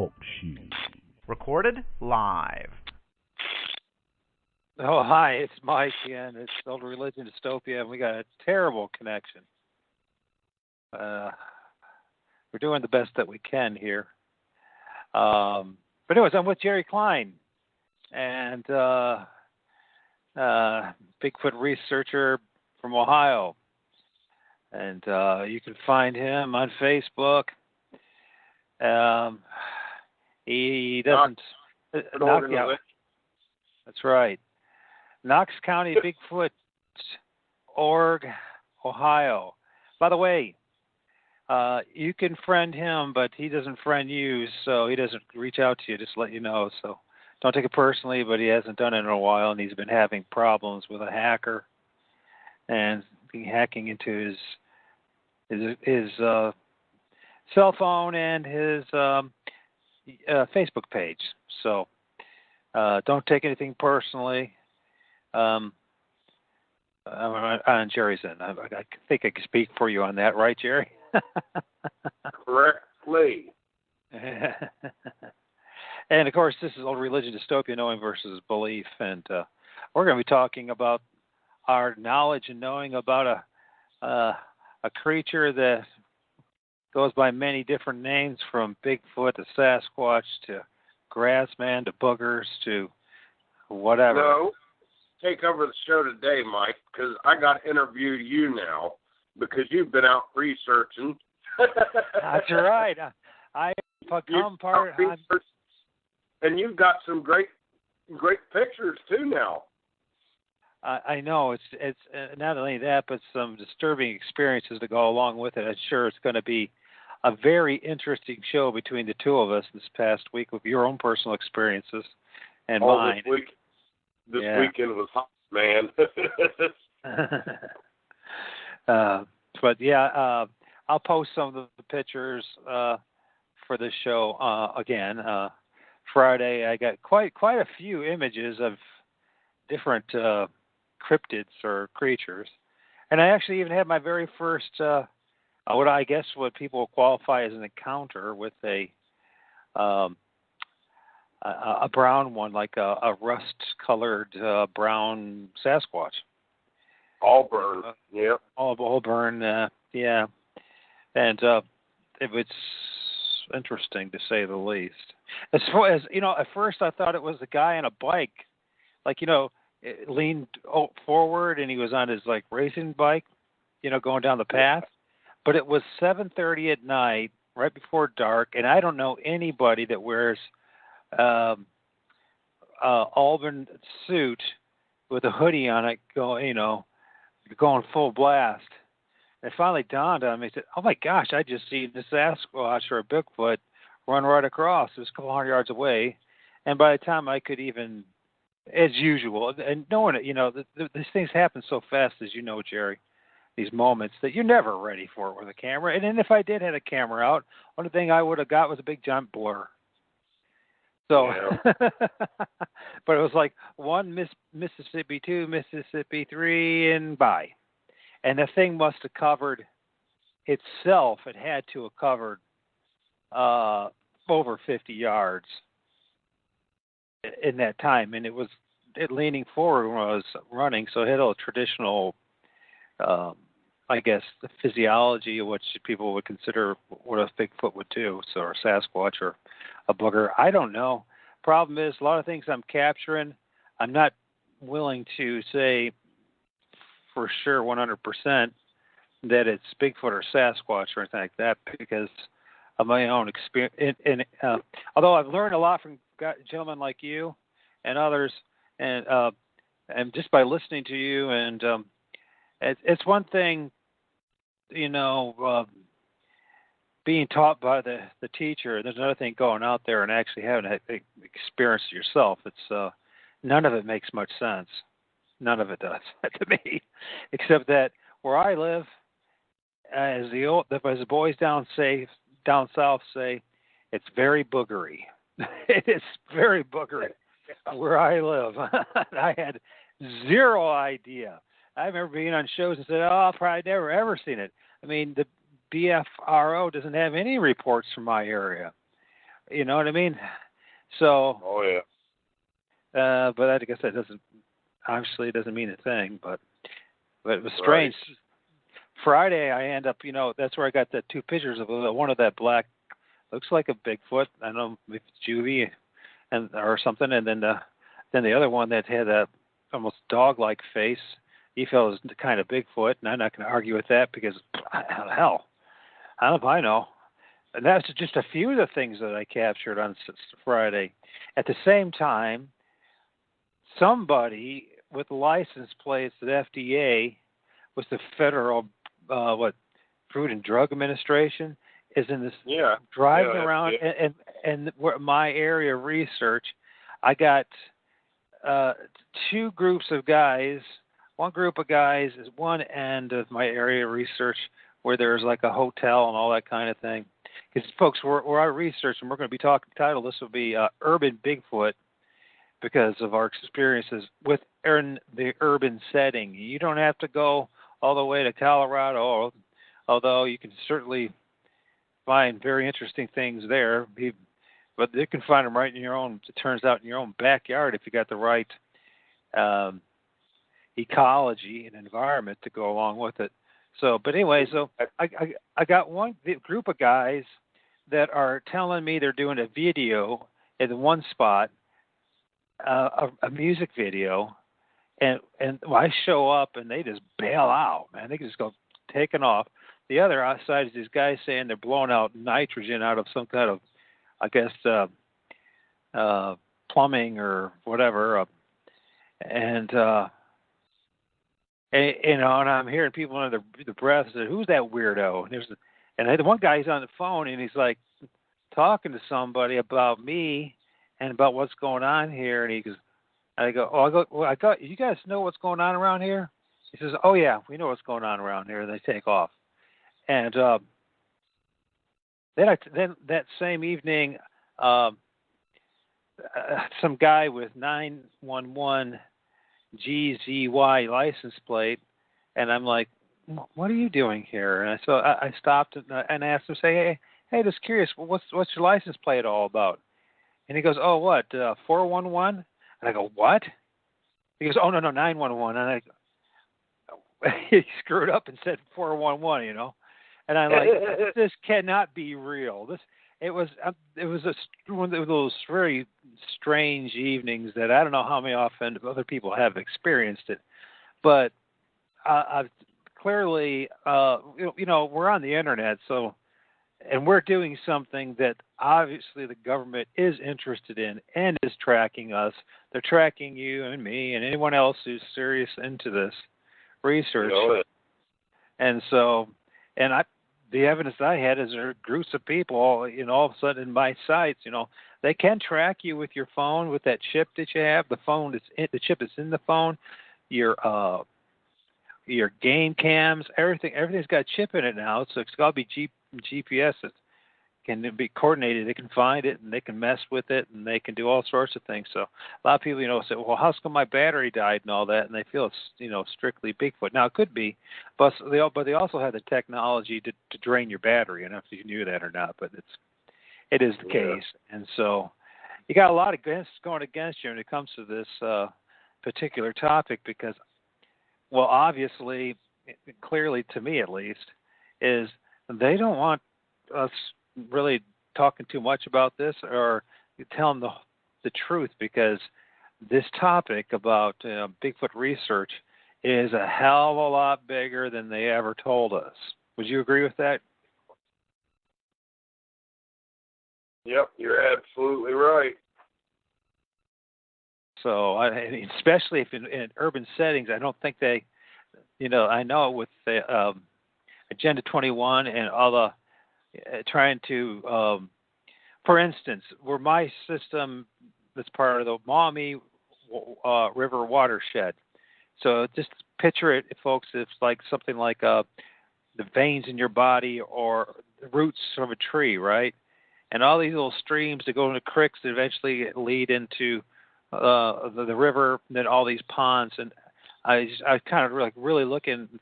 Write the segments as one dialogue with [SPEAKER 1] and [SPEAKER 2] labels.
[SPEAKER 1] Talk shoes. Recorded live.
[SPEAKER 2] Oh, hi, it's Mike, and it's Old Religion Dystopia, and we got a terrible connection. We're doing the best that we can here. But anyways, I'm with Jerry Cline, and Bigfoot researcher from Ohio. And you can find him on Facebook. He doesn't... That's right. Knox County Bigfoot org, Ohio. By the way, you can friend him, but he doesn't friend you, so he doesn't reach out to you, just to let you know. So don't take it personally, but he hasn't done it in a while, and he's been having problems with a hacker and hacking into his cell phone and his Facebook page. So don't take anything personally. On Jerry's end. I think I can speak for you on that, right, Jerry?
[SPEAKER 3] Correctly.
[SPEAKER 2] And, of course, this is Old Religion Dystopia, Knowing versus Belief, and we're going to be talking about our knowledge and knowing about a creature that goes by many different names, from Bigfoot to Sasquatch to Grassman to Boogers to whatever.
[SPEAKER 3] No, take over the show today, Mike, because I got to interview you now because you've been out researching.
[SPEAKER 2] That's right. I become part.
[SPEAKER 3] And you've got some great pictures too now.
[SPEAKER 2] I know it's not only that, but some disturbing experiences to go along with it. I'm sure it's going to be a very interesting show between the two of us this past week with your own personal experiences and mine.
[SPEAKER 3] This weekend was hot, man.
[SPEAKER 2] But yeah, I'll post some of the pictures for the show again. Friday, I got quite a few images of different cryptids or creatures, and I actually even had my very first, what people will qualify as an encounter with a brown one, like a rust-colored brown Sasquatch.
[SPEAKER 3] Auburn, yeah.
[SPEAKER 2] Auburn, yeah. And it was interesting, to say the least. As far as, at first I thought it was a guy on a bike. Like, it leaned forward and he was on his, racing bike, going down the path. But it was 7:30 at night, right before dark, and I don't know anybody that wears Auburn suit with a hoodie on it, going full blast. And it finally dawned on me. I said, "Oh my gosh! I just seen the Sasquatch or a Bigfoot run right across. It was a couple hundred yards away." And by the time I could even, as usual, and knowing it, these things happen so fast, as you know, Jerry. These moments that you're never ready for it with a camera. And then if I did have a camera out, only thing I would have got was a big giant blur. So, yeah. But it was like 1 Mississippi, 2 Mississippi, 3, and bye. And the thing must have covered itself. It had to have covered over 50 yards in that time. And it leaning forward when I was running, so it had a traditional, the physiology of what people would consider what a Bigfoot would do, so or a Sasquatch or a booger. I don't know. Problem is, a lot of things I'm capturing, I'm not willing to say for sure 100% that it's Bigfoot or Sasquatch or anything like that, because of my own experience. And although I've learned a lot from gentlemen like you and others, and just by listening to you, and it's one thing, being taught by the teacher. There's another thing going out there and actually having an experience yourself. It's none of it makes much sense. None of it does to me, except that where I live, as the boys down south say, it's very boogery. It is very boogery where I live. I had zero idea. I remember being on shows and said, "Oh, I've probably never ever seen it." I mean, the BFRO doesn't have any reports from my area. You know what I mean? So.
[SPEAKER 3] Oh yeah.
[SPEAKER 2] But I guess that obviously doesn't mean a thing. But it was strange. Right. Friday, I end up, that's where I got the two pictures of one of that black, looks like a Bigfoot. I don't know if it's juvie or something, and then the other one that had a almost dog-like face. He felt it was kind of Bigfoot, and I'm not going to argue with that because hell, I don't know if I know. And that's just a few of the things that I captured on Friday. At the same time, somebody with license plates at FDA with the federal Food and Drug Administration is in this driving around and where my area of research. I got two groups of guys. One group of guys is one end of my area of research where there's like a hotel and all that kind of thing. Because folks, where I research, and we're going to be talking. Title this will be Urban Bigfoot, because of our experiences in the urban setting. You don't have to go all the way to Colorado, although you can certainly find very interesting things there. But you can find them right in your own, it turns out, in your own backyard if you got the right ecology and environment to go along with it. So, but anyway, so I got one group of guys that are telling me they're doing a video in one spot, a music video, and I show up and they just bail out, man. They just go taking off. The other outside is these guys saying they're blowing out nitrogen out of some kind of, I guess, plumbing or whatever, and I'm hearing people under the breath say, "Who's that weirdo?" And the one guy's on the phone and he's like talking to somebody about me and about what's going on here, and he goes, I got you guys know what's going on around here? He says, "Oh yeah, we know what's going on around here." And they take off, and then that same evening, some guy with 911 GZY license plate, and I'm like, "What are you doing here?" And so I stopped and asked him, "Hey, just curious, what's your license plate all about?" And he goes, "Oh, what, 411? And I go, "What?" He goes, "Oh, no, 911. And he screwed up and said 411, And I'm like, this cannot be real. It was one of those very strange evenings that I don't know how many often other people have experienced it. But I've clearly, we're on the internet, so, and we're doing something that obviously the government is interested in and is tracking us. They're tracking you and me and anyone else who's serious into this research. And so, the evidence I had is there are groups of people, all of a sudden in my sites, they can track you with your phone, with that chip that you have, the chip that's in the phone, your game cams, everything's got a chip in it now, so it's got to be GPS. It can be coordinated. They can find it and they can mess with it and they can do all sorts of things. So a lot of people, say, "Well, how's come my battery died and all that?" And they feel it's, strictly Bigfoot. Now it could be, but they also have the technology to drain your battery. I don't know if you knew that or not, but it is the case. And so you got a lot of going against you when it comes to this particular topic because, well, obviously, clearly to me at least, is they don't want us really talking too much about this or telling the truth, because this topic about Bigfoot research is a hell of a lot bigger than they ever told us. Would you agree with that?
[SPEAKER 3] Yep, you're absolutely right.
[SPEAKER 2] So, especially if in urban settings, I don't think they, I know with the Agenda 21 and all the trying to, for instance, where my system that's part of the Maumee River watershed. So just picture it, folks. It's like something like the veins in your body or the roots from a tree, right? And all these little streams that go into creeks that eventually lead into the river, and then all these ponds. And I kind of really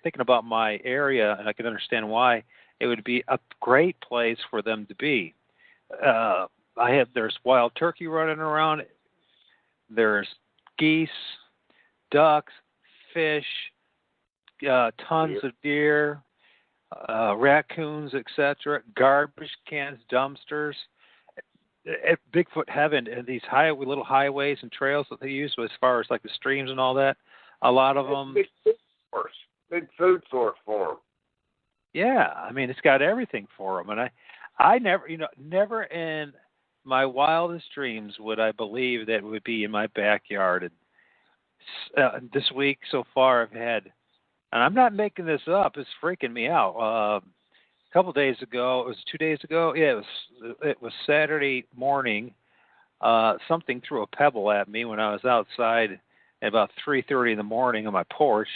[SPEAKER 2] thinking about my area, and I can understand why it would be a great place for them to be. There's wild turkey running around. There's geese, ducks, fish, tons of deer, raccoons, etc. Garbage cans, dumpsters. At Bigfoot heaven, and these little highways and trails that they use, as far as like the streams and all that, a lot of them.
[SPEAKER 3] Big food source for them.
[SPEAKER 2] Yeah, I mean, it's got everything for them, and I never in my wildest dreams would I believe that it would be in my backyard. And this week so far, I've had, and I'm not making this up. It's freaking me out. A couple of days ago, it was 2 days ago. Yeah, it was Saturday morning. Something threw a pebble at me when I was outside at about 3:30 in the morning on my porch.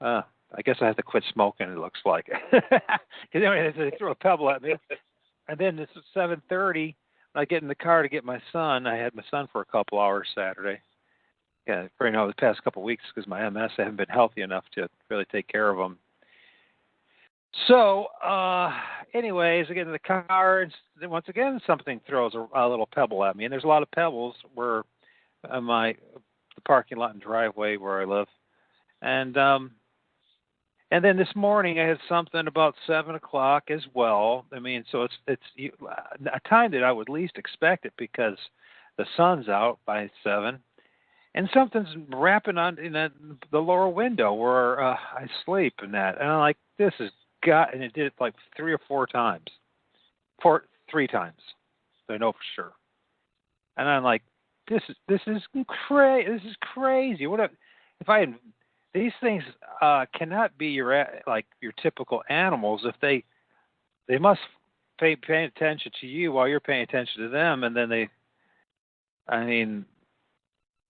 [SPEAKER 2] I guess I have to quit smoking. It looks like, because anyway, they threw a pebble at me, and then this was 7:30. I get in the car to get my son. I had my son for a couple hours Saturday. Yeah, for the past couple of weeks because my MS, I haven't been healthy enough to really take care of him. So, anyways, I get in the car, and once again, something throws a little pebble at me. And there's a lot of pebbles where the parking lot and driveway where I live. And then this morning I had something about 7 o'clock as well. I mean, so it's a time that I would least expect it because the sun's out by 7. And something's rapping on in the lower window where I sleep and that. And I'm like, this is God. And it did it like 3 or 4 times. 3 times. I know for sure. And I'm like, this is crazy. This is crazy. These things cannot be your typical animals. If they must pay attention to you while you're paying attention to them, and then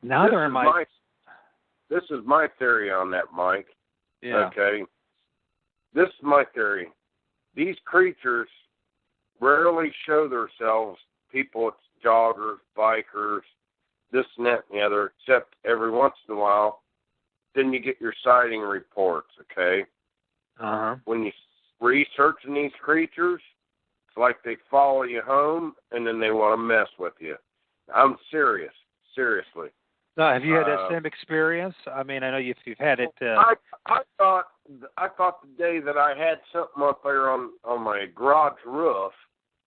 [SPEAKER 2] now they're in my.
[SPEAKER 3] This is my theory on that, Mike.
[SPEAKER 2] Yeah.
[SPEAKER 3] Okay. This is my theory. These creatures rarely show themselves. People, it's joggers, bikers, this and that and the other, except every once in a while. Then you get your sighting reports, okay?
[SPEAKER 2] Uh-huh.
[SPEAKER 3] When you're researching these creatures, it's like they follow you home, and then they want to mess with you. I'm serious, seriously.
[SPEAKER 2] No, have you had that same experience? I mean, I know you've had it.
[SPEAKER 3] I thought the day that I had something up there on my garage roof,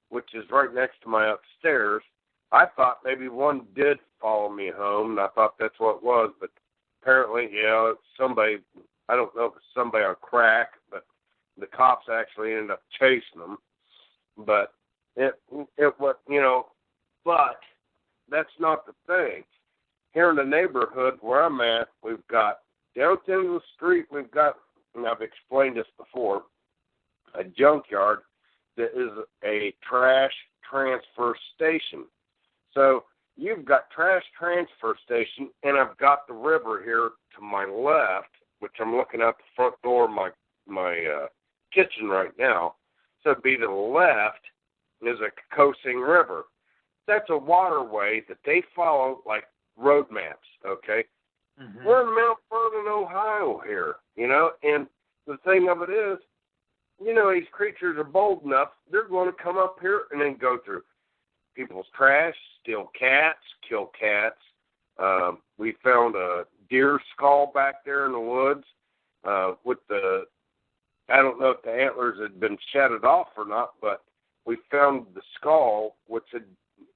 [SPEAKER 3] which is right next to my upstairs, I thought maybe one did follow me home, and I thought that's what it was, but apparently, it's somebody, I don't know if it's somebody on crack, but the cops actually ended up chasing them. But it was, but that's not the thing. Here in the neighborhood where I'm at, we've got, down to the street, we've got, and I've explained this before, a junkyard that is a trash transfer station. So you've got trash transfer station, and I've got the river here to my left, which I'm looking out the front door of my kitchen right now. So it'd be to the left is a coasting river. That's a waterway that they follow like road maps, okay? Mm-hmm. We're in Mount Vernon, Ohio here, and the thing of it is, these creatures are bold enough, they're going to come up here and then go through people's trash, steal cats, kill cats. We found a deer skull back there in the woods with I don't know if the antlers had been shedded off or not, but we found the skull, which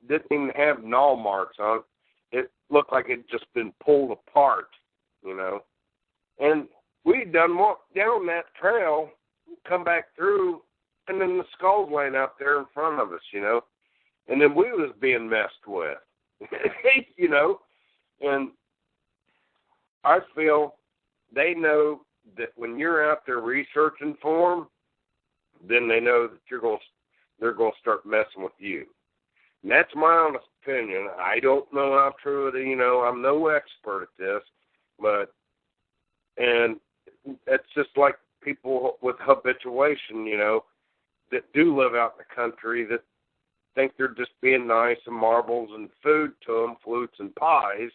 [SPEAKER 3] didn't even have gnaw marks on it. It looked like it had just been pulled apart, And we'd done walk down that trail, come back through, and then the skull's laying out there in front of us, And then we was being messed with, And I feel they know that when you're out there researching for them, then they know that they're going to start messing with you. And that's my honest opinion. I don't know how true it is. I'm no expert at this, and it's just like people with habituation, that do live out in the country that think they're just being nice and marbles and food to them, flutes and pies.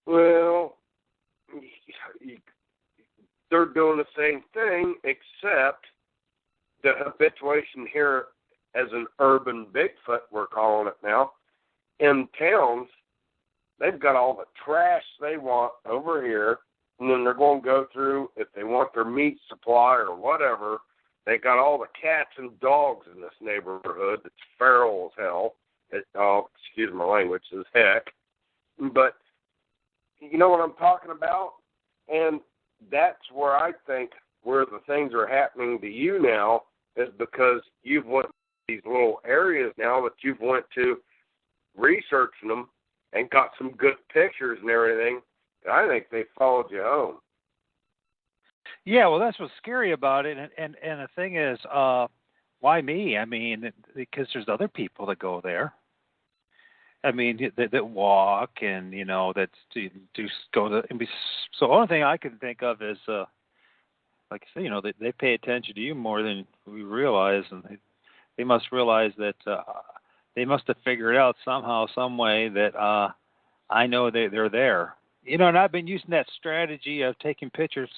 [SPEAKER 3] Well, they're doing the same thing, except the habituation here as an urban Bigfoot, we're calling it now, in towns, they've got all the trash they want over here, and then they're going to go through, if they want their meat supply or whatever, they got all the cats and dogs in this neighborhood that's feral as hell. Excuse my language, as heck. But you know what I'm talking about? And that's where I think where the things are happening to you now is because you've went to these little areas now that you've went to researching them and got some good pictures and everything. I think they followed you home.
[SPEAKER 2] Yeah, well, that's what's scary about it. And the thing is, why me? I mean, because there's other people that go there. I mean, that walk and, you know, that do go to. So the only thing I can think of is, like I say, you know, they pay attention to you more than we realize, and they must realize that they must have figured out somehow, some way that I know they're there. You know, and I've been using that strategy of taking pictures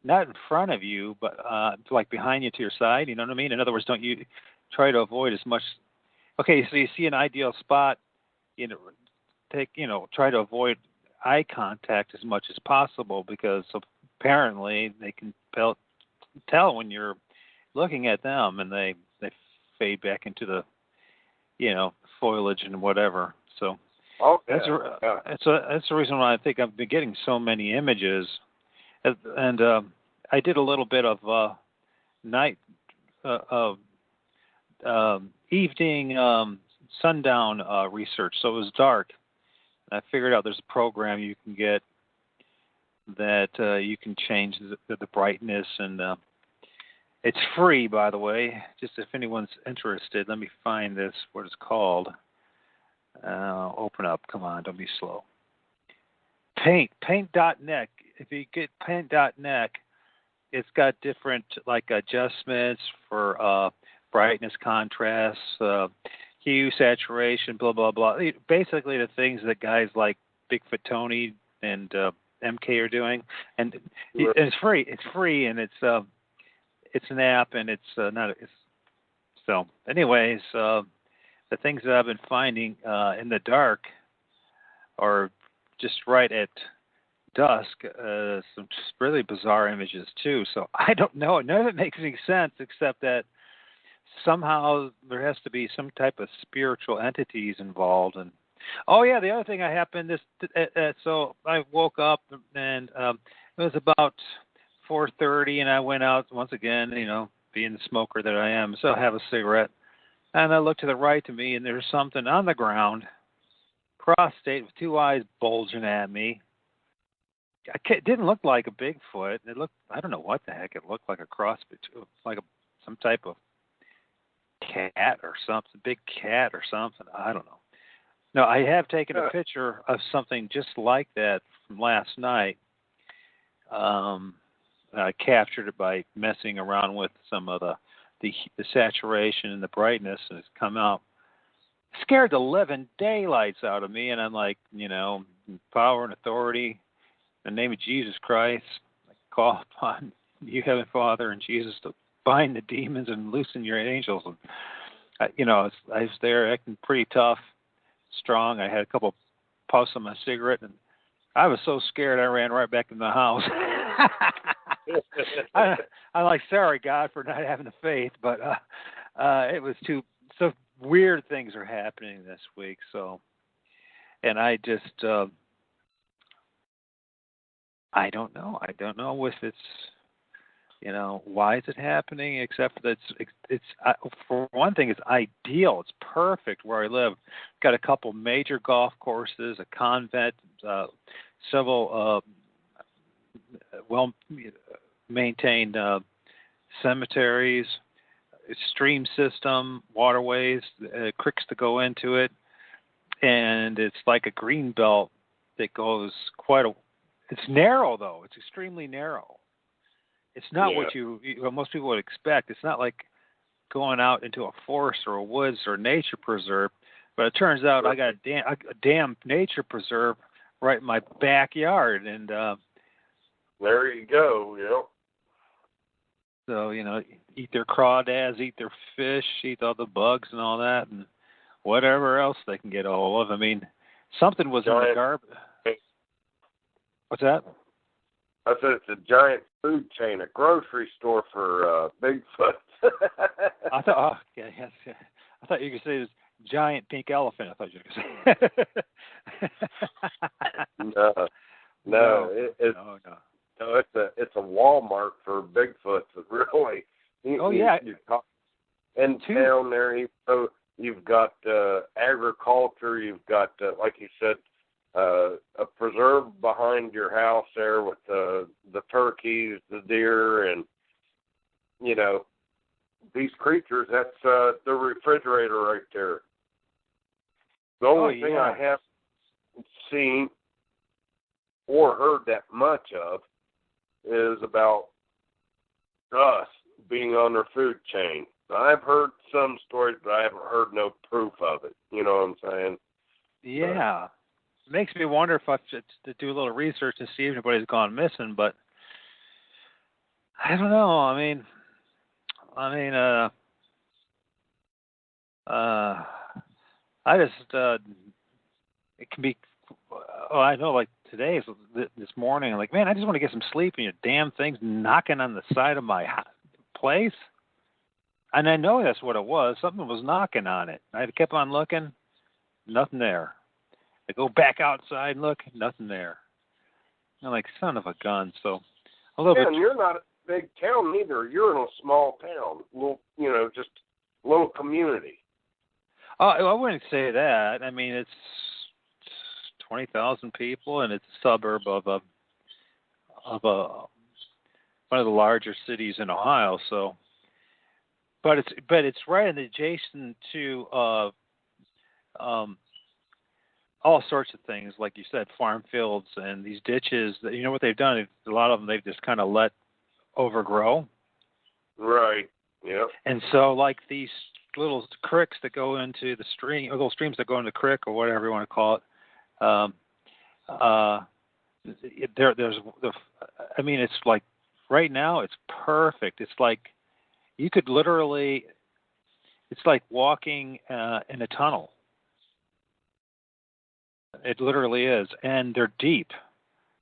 [SPEAKER 2] not in front of you, but like behind you to your side. You know what I mean? In other words, don't you try to avoid as much. Okay, so you see an ideal spot, you know, try to avoid eye contact as much as possible because apparently they can tell when you're looking at them, and they fade back into the, you know, foliage and whatever. So that's the reason why I think I've been getting so many images, and I did a little bit of night evening sundown research, so it was dark. I figured out there's a program you can get that you can change the brightness, and it's free, by the way, just if anyone's interested. Let me find this, what it's called. Open up, come on, don't be slow. Paint.net. If you get paint.net, it's got different like adjustments for brightness, contrast, hue, saturation, blah, blah, blah. Basically the things that guys like Bigfoot Tony and MK are doing. And it's free. It's free, and it's an app, and it's not. So anyways, the things that I've been finding in the dark are just right at dusk, some really bizarre images too. So I don't know. None of it makes any sense except that somehow there has to be some type of spiritual entities involved. And oh yeah, the other thing I happened so I woke up and it was about 4:30, and I went out once again, you know, being the smoker that I am. So I have a cigarette, and I looked to the right of me, and there's something on the ground, cross-state with two eyes bulging at me. It didn't look like a Bigfoot. It looked, I don't know what the heck. It looked like a cross between, like some type of cat or something, big cat or something. I don't know. No, I have taken a picture of something just like that from last night. I captured it by messing around with some of the saturation and the brightness, and it's come out. Scared the living daylights out of me, and I'm like, you know, power and authority, in the name of Jesus Christ, I call upon you, Heavenly Father, and Jesus to bind the demons and loosen your angels. And, you know, I was there acting pretty tough, strong. I had a couple puffs on my cigarette, and I was so scared I ran right back in the house. I'm like, sorry, God, for not having the faith, but it was so weird things are happening this week. So, and I just, I don't know if it's, you know, why is it happening? Except that it's for one thing, it's ideal. It's perfect where I live. Got a couple major golf courses, a convent, several well maintained cemeteries, stream system, waterways, creeks to go into it, and it's like a green belt that goes it's narrow though. It's extremely narrow. It's not what most people would expect. It's not like going out into a forest or a woods or a nature preserve, but it turns out I got a damn nature preserve right in my backyard, and
[SPEAKER 3] there you go. Yep.
[SPEAKER 2] So, you know, eat their crawdads, eat their fish, eat all the bugs and all that, and whatever else they can get a hold of. I mean, something was in the garbage. What's that?
[SPEAKER 3] I said it's a giant food chain, a grocery store for Bigfoot.
[SPEAKER 2] I thought, yes. I thought you could say it was giant pink elephant. I thought you were going to say.
[SPEAKER 3] No, it's a Walmart for Bigfoots. Really. In town there, you've got agriculture. You've got, like you said, a preserve behind your house there with the turkeys, the deer, and these creatures. That's the refrigerator right there. The only thing I haven't seen or heard that much of is about us being on their food chain. I've heard some stories, but I haven't heard no proof of it. You know what I'm saying?
[SPEAKER 2] Yeah. It makes me wonder if I should do a little research to see if anybody's gone missing, but I don't know. I just it can be. Oh, I know. Like today, this morning, I'm like, man, I just want to get some sleep, and your damn thing's knocking on the side of my place. And I know that's what it was. Something was knocking on it. I kept on looking, nothing there. I go back outside and look, nothing there. I'm like, son of a gun. So a little bit.
[SPEAKER 3] And you're not a big town neither. You're in a small town, little, just a little community.
[SPEAKER 2] Oh, I wouldn't say that. I mean, it's 20,000 people, and it's a suburb of one of the larger cities in Ohio. So, but it's right adjacent to all sorts of things, like you said, farm fields and these ditches. You know what they've done? A lot of them they've just kind of let overgrow. Right.
[SPEAKER 3] Yep.
[SPEAKER 2] And so, like these little creeks that go into the stream, or little streams that go into the creek, or whatever you want to call it. I mean, it's like right now it's perfect. It's like you could literally, it's like walking in a tunnel. It literally is, and they're deep,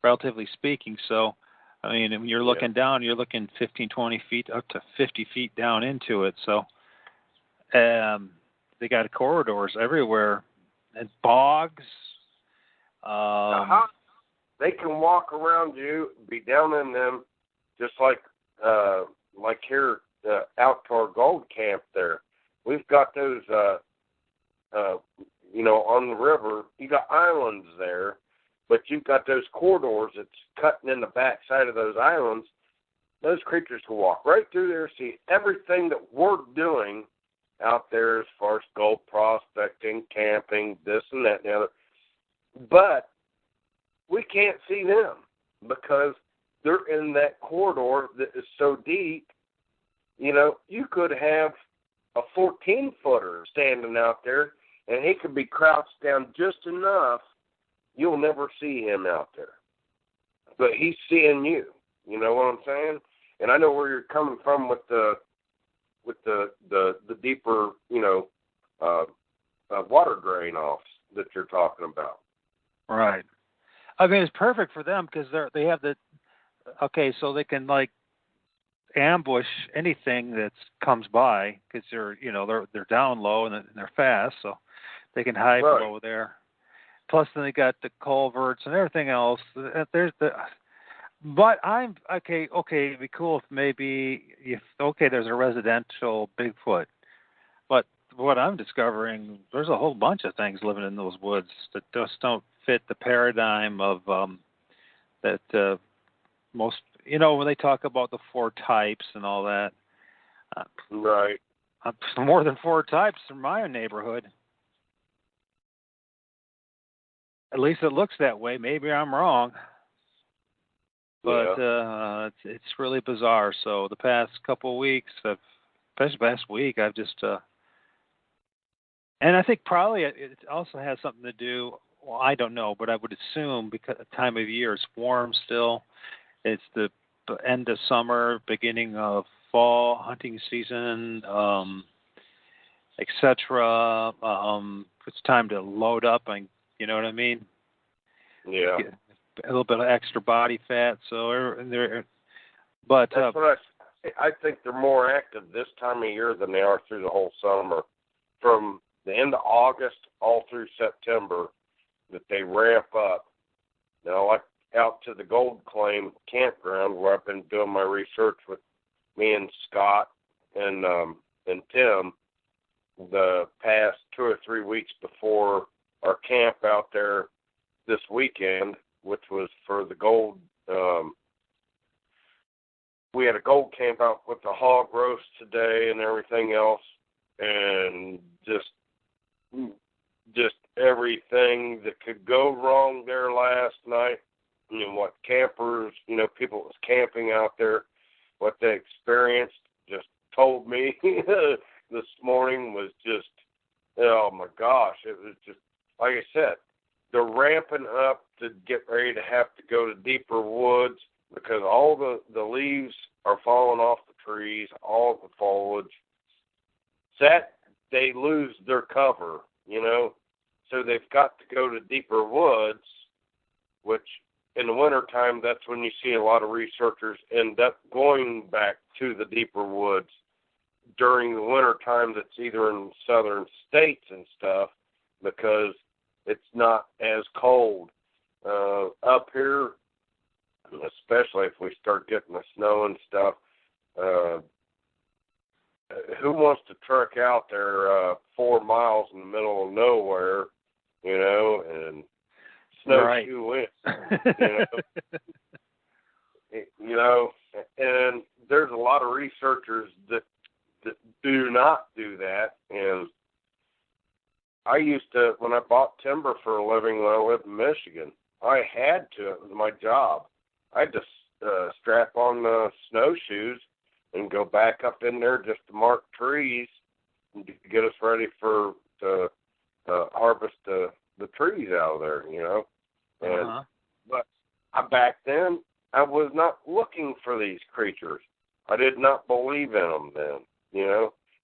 [SPEAKER 2] relatively speaking. So, I mean, when you're looking down, you're looking 15, 20 feet, up to 50 feet down into it. So, they got corridors everywhere, and bogs.
[SPEAKER 3] They can walk around you, be down in them, just like here out to our gold camp there. We've got those, on the river. You got islands there, but you've got those corridors that's cutting in the back side of those islands. Those creatures can walk right through there, see everything that we're doing out there as far as gold prospecting, camping, this and that and the other. But we can't see them because they're in that corridor that is so deep. You could have a 14-footer standing out there, and he could be crouched down just enough. You'll never see him out there. But he's seeing you. You know what I'm saying? And I know where you're coming from with the deeper, water drain offs that you're talking about.
[SPEAKER 2] Right. I mean, it's perfect for them because they have so they can like ambush anything that comes by because they're down low and they're fast, so they can hide below there. Plus, then they got the culverts and everything else. But I'm okay. It'd be cool if maybe there's a residential Bigfoot, but what I'm discovering, there's a whole bunch of things living in those woods that just don't fit the paradigm of that most. When they talk about the 4 types and all that.
[SPEAKER 3] Right.
[SPEAKER 2] More than 4 types in my neighborhood. At least it looks that way. Maybe I'm wrong. But it's really bizarre. So the past couple of weeks, especially last week, I've just... and I think probably it also has something to do... Well, I don't know, but I would assume because the time of year is warm still. It's the end of summer, beginning of fall hunting season, etc. It's time to load up, and you know what I mean.
[SPEAKER 3] Yeah.
[SPEAKER 2] Get a little bit of extra body fat. So but
[SPEAKER 3] that's what I think they're more active this time of year than they are through the whole summer. From the end of August all through September, that they ramp up. Now, like out to the Gold Claim campground where I've been doing my research with me and Scott and Tim the past 2 or 3 weeks before our camp out there this weekend, which was for the gold. We had a gold camp out with the hog roast today and everything else, and just everything that could go wrong there last night. You know, what campers, people that was camping out there, what they experienced, just told me this morning was just, oh my gosh, it was just, like I said, they're ramping up to get ready to have to go to deeper woods because all the leaves are falling off the trees, all the foliage. That they lose their cover, so they've got to go to deeper woods, which in the wintertime, that's when you see a lot of researchers end up going back to the deeper woods during the wintertime. That's either in southern states and stuff because it's not as cold. Up here, especially if we start getting the snow and stuff, who wants to trek out there 4 miles in the middle of nowhere, and snowshoe in, and there's a lot of researchers that do not do that. And I used to, when I bought timber for a living when I lived in Michigan, I had to. It was my job. I had to strap on the snowshoes and go back up in there just to mark trees and to get us ready to harvest the trees out of there, And, but back then, I was not looking for these creatures. I did not believe in them then,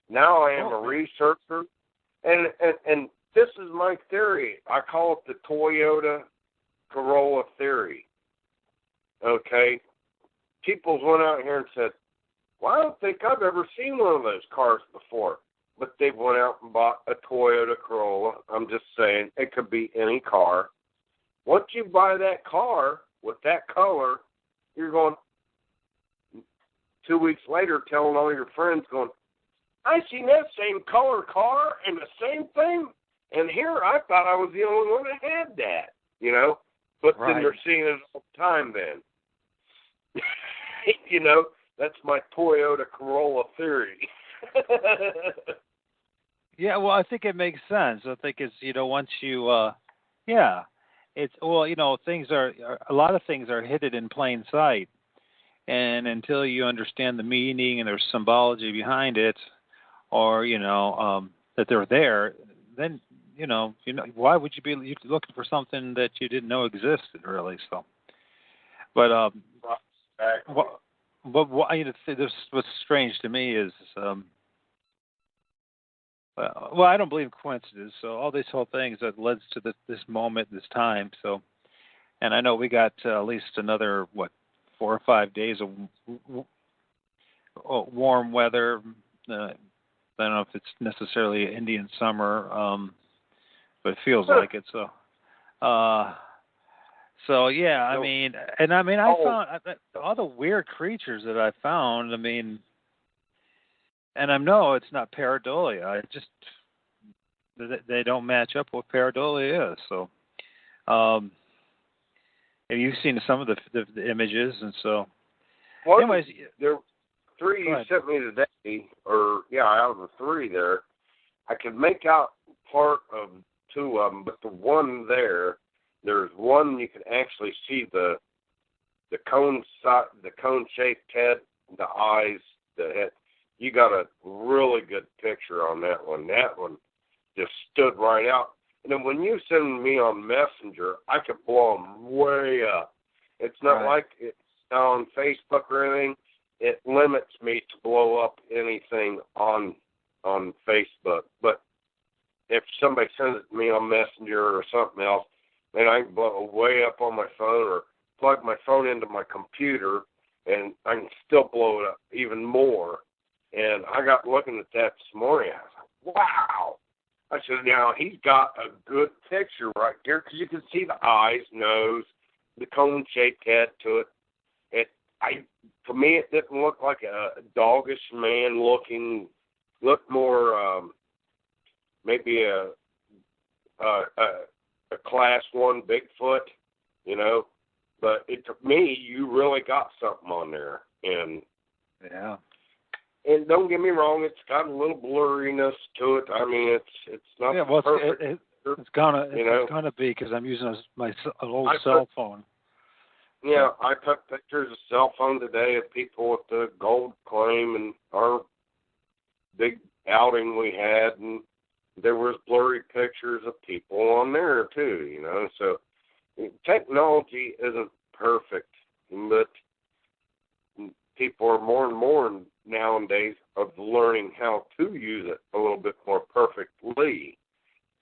[SPEAKER 3] Now I am a researcher, and this is my theory. I call it the Toyota Corolla theory. Okay? People went out here and said, well, I don't think I've ever seen one of those cars before. But they went out and bought a Toyota Corolla. I'm just saying, it could be any car. Once you buy that car with that color, you're going 2 weeks later telling all your friends, going, I seen that same color car and the same thing, and here I thought I was the only one that had that, But
[SPEAKER 2] right.
[SPEAKER 3] Then they're seeing it all the time then. That's my Toyota Corolla theory.
[SPEAKER 2] Yeah, well, I think it makes sense. I think it's, once you, it's, things are, a lot of things are hidden in plain sight. And until you understand the meaning and there's symbology behind it, or, that they're there, then, why would you be looking for something that you didn't know existed, really? So, but, this what's strange to me is, well, I don't believe in coincidences. So all these whole things that led to this moment, this time. So, and I know we got at least another 4 or 5 days of warm weather. I don't know if it's necessarily Indian summer, but it feels like it. So, yeah. I mean, I found all the weird creatures that I found. I mean. And I know it's not pareidolia. They don't match up what pareidolia is. So, you've seen some of the images, and so.
[SPEAKER 3] Well,
[SPEAKER 2] anyways,
[SPEAKER 3] there were 3 you sent me today, out of the 3 there, I could make out part of 2 of them, but the one there's one you can actually see the cone-shaped head, the eyes, the head. You got a really good picture on that one. That one just stood right out. And then when you send me on Messenger, I could blow them way up. It's not like it's on Facebook or anything. it limits me to blow up anything on Facebook. But if somebody sends it to me on Messenger or something else, then I can blow it way up on my phone or plug my phone into my computer, and I can still blow it up even more. And I got looking at that this morning. I was like, wow. I said, now, he's got a good picture right there because you can see the eyes, nose, the cone-shaped head to it. To me, it didn't look like a doggish man looking. Looked more maybe a class 1 Bigfoot, you know. But to me, you really got something on there. And
[SPEAKER 2] yeah.
[SPEAKER 3] And don't get me wrong, it's got a little blurriness to it. I mean, it's not perfect.
[SPEAKER 2] It's gonna be because I'm using an old cell phone.
[SPEAKER 3] Yeah, I took pictures of cell phone today of people with the gold claim and our big outing we had, and there was blurry pictures of people on there too. You know, so technology isn't perfect, but people are more and more nowadays of learning how to use it a little bit more perfectly.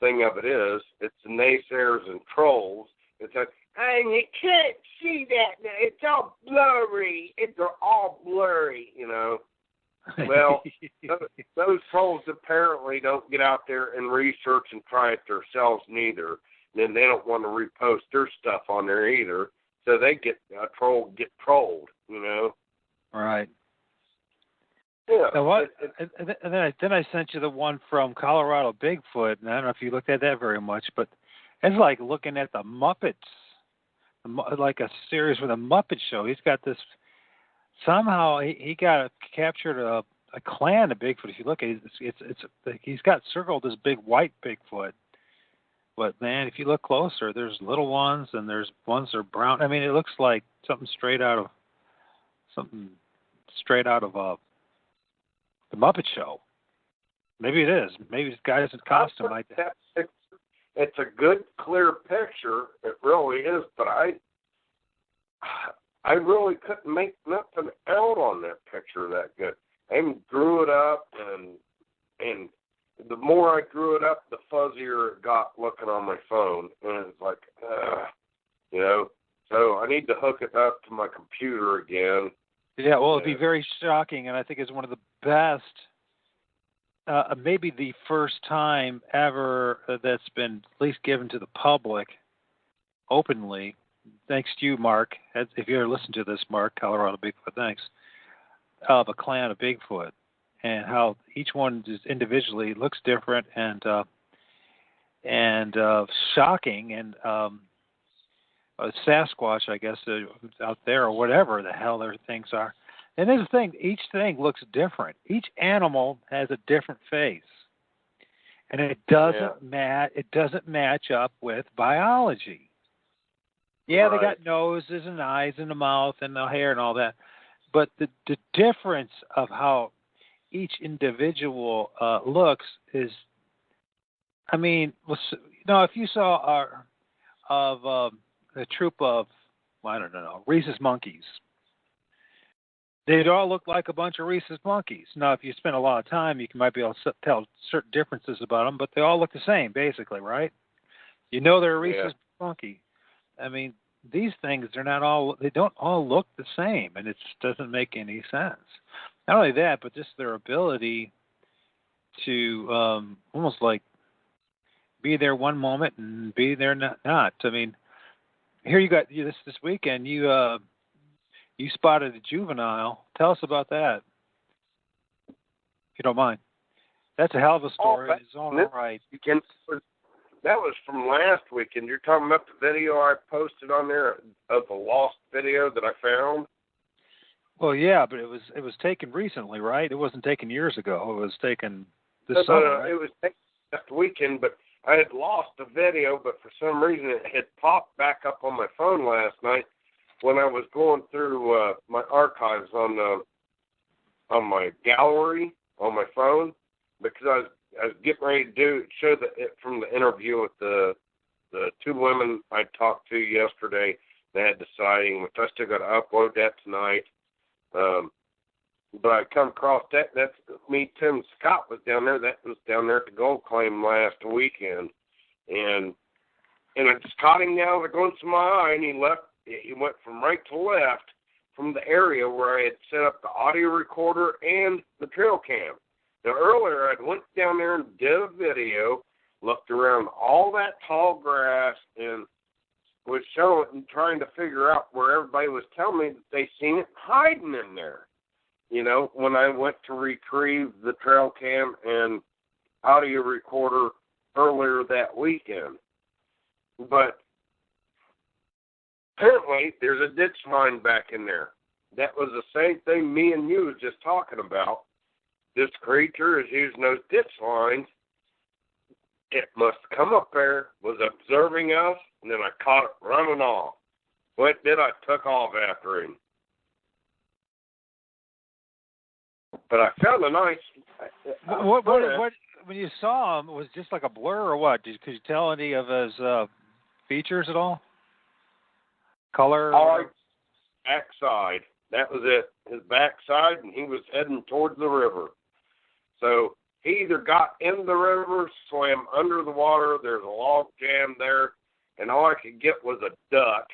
[SPEAKER 3] Thing of it is, it's the naysayers and trolls. It's like, and you can't see that now. It's all blurry. They're all blurry, you know. Well, those trolls apparently don't get out there and research and try it themselves neither. Then they don't want to repost their stuff on there either. So they get trolled, you know.
[SPEAKER 2] Right.
[SPEAKER 3] Yeah.
[SPEAKER 2] Now what? And then I sent you the one from Colorado Bigfoot, and I don't know if you looked at that very much, but it's like looking at the Muppets, like a series with a Muppet Show. He's got this. Somehow he got captured a clan of Bigfoot. If you look at it, he's got circled this big white Bigfoot. But man, if you look closer, there's little ones and there's ones that are brown. I mean, it looks like something straight out of the Muppet Show. Maybe it is. Maybe this guy's in costume like that.
[SPEAKER 3] It's a good, clear picture. It really is. But I really couldn't make nothing out on that picture that good. I even drew it up, and the more I drew it up, the fuzzier it got looking on my phone. And it's like, you know. So I need to hook it up to my computer again.
[SPEAKER 2] Yeah, well, it'd be very shocking, and I think it's one of the best, maybe the first time ever that's been at least given to the public openly. Thanks to you, Mark. If you ever listen to this, Mark, Colorado Bigfoot, thanks. Of a clan of Bigfoot, and how each one just individually looks different and shocking, and Sasquatch, I guess, out there, or whatever the hell their things are. And there's the thing, each thing looks different. Each animal has a different face. And it doesn't match up with biology. Yeah,
[SPEAKER 3] right.
[SPEAKER 2] They got noses and eyes and a mouth and the hair and all that. But the difference of how each individual looks is, I mean, if you saw a troop of, I don't know, rhesus monkeys, they'd all look like a bunch of rhesus monkeys. Now, if you spend a lot of time, you might be able to tell certain differences about them, but they all look the same, basically, right? You know they're a rhesus monkey. I mean, these things, they don't all look the same, and it just doesn't make any sense. Not only that, but just their ability to almost like be there one moment and be there not. I mean, here you got this weekend. You spotted a juvenile. Tell us about that, if you don't mind. That's a hell of a story. It's all right.
[SPEAKER 3] That was from last weekend. You're talking about the video I posted on there of the lost video that I found?
[SPEAKER 2] Well, yeah, but it was taken recently, right? It wasn't taken years ago. It was taken this summer, right?
[SPEAKER 3] It was taken last weekend, but I had lost the video, but for some reason it had popped back up on my phone last night when I was going through my archives on my gallery on my phone, because I was getting ready to show it from the interview with the two women I talked to yesterday. They had the sighting, which I still got to upload that tonight. But I come across that. That's me. Tim Scott was down there. That was down there at the gold claim last weekend, and I just caught him down the glimpse of my eye, and he left. He went from right to left from the area where I had set up the audio recorder and the trail cam. Now earlier I went down there and did a video, looked around all that tall grass, and was showing and trying to figure out where everybody was telling me that they seen it hiding in there. You know, when I went to retrieve the trail cam and audio recorder earlier that weekend. But apparently there's a ditch line back in there. That was the same thing me and you was just talking about. This creature is using those ditch lines. It must come up there, was observing us, and then I caught it running off. What did I took off after him? But I found a nice.
[SPEAKER 2] What when you saw him, was it just like a blur or what? Could you tell any of his features at all? Color?
[SPEAKER 3] All right, backside. That was it. His backside, and he was heading towards the river. So he either got in the river, swam under the water. There's a log jam there, and all I could get was a duck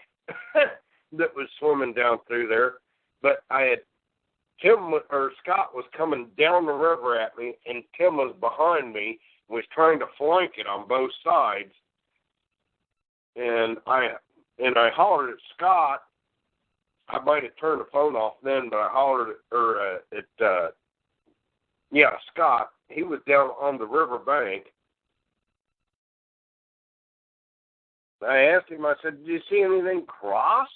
[SPEAKER 3] that was swimming down through there. But I had Scott was coming down the river at me, and Tim was behind me, was trying to flank it on both sides. And I hollered at Scott. I might have turned the phone off then, but I hollered at Scott. He was down on the river bank. I asked him, I said, did you see anything cross?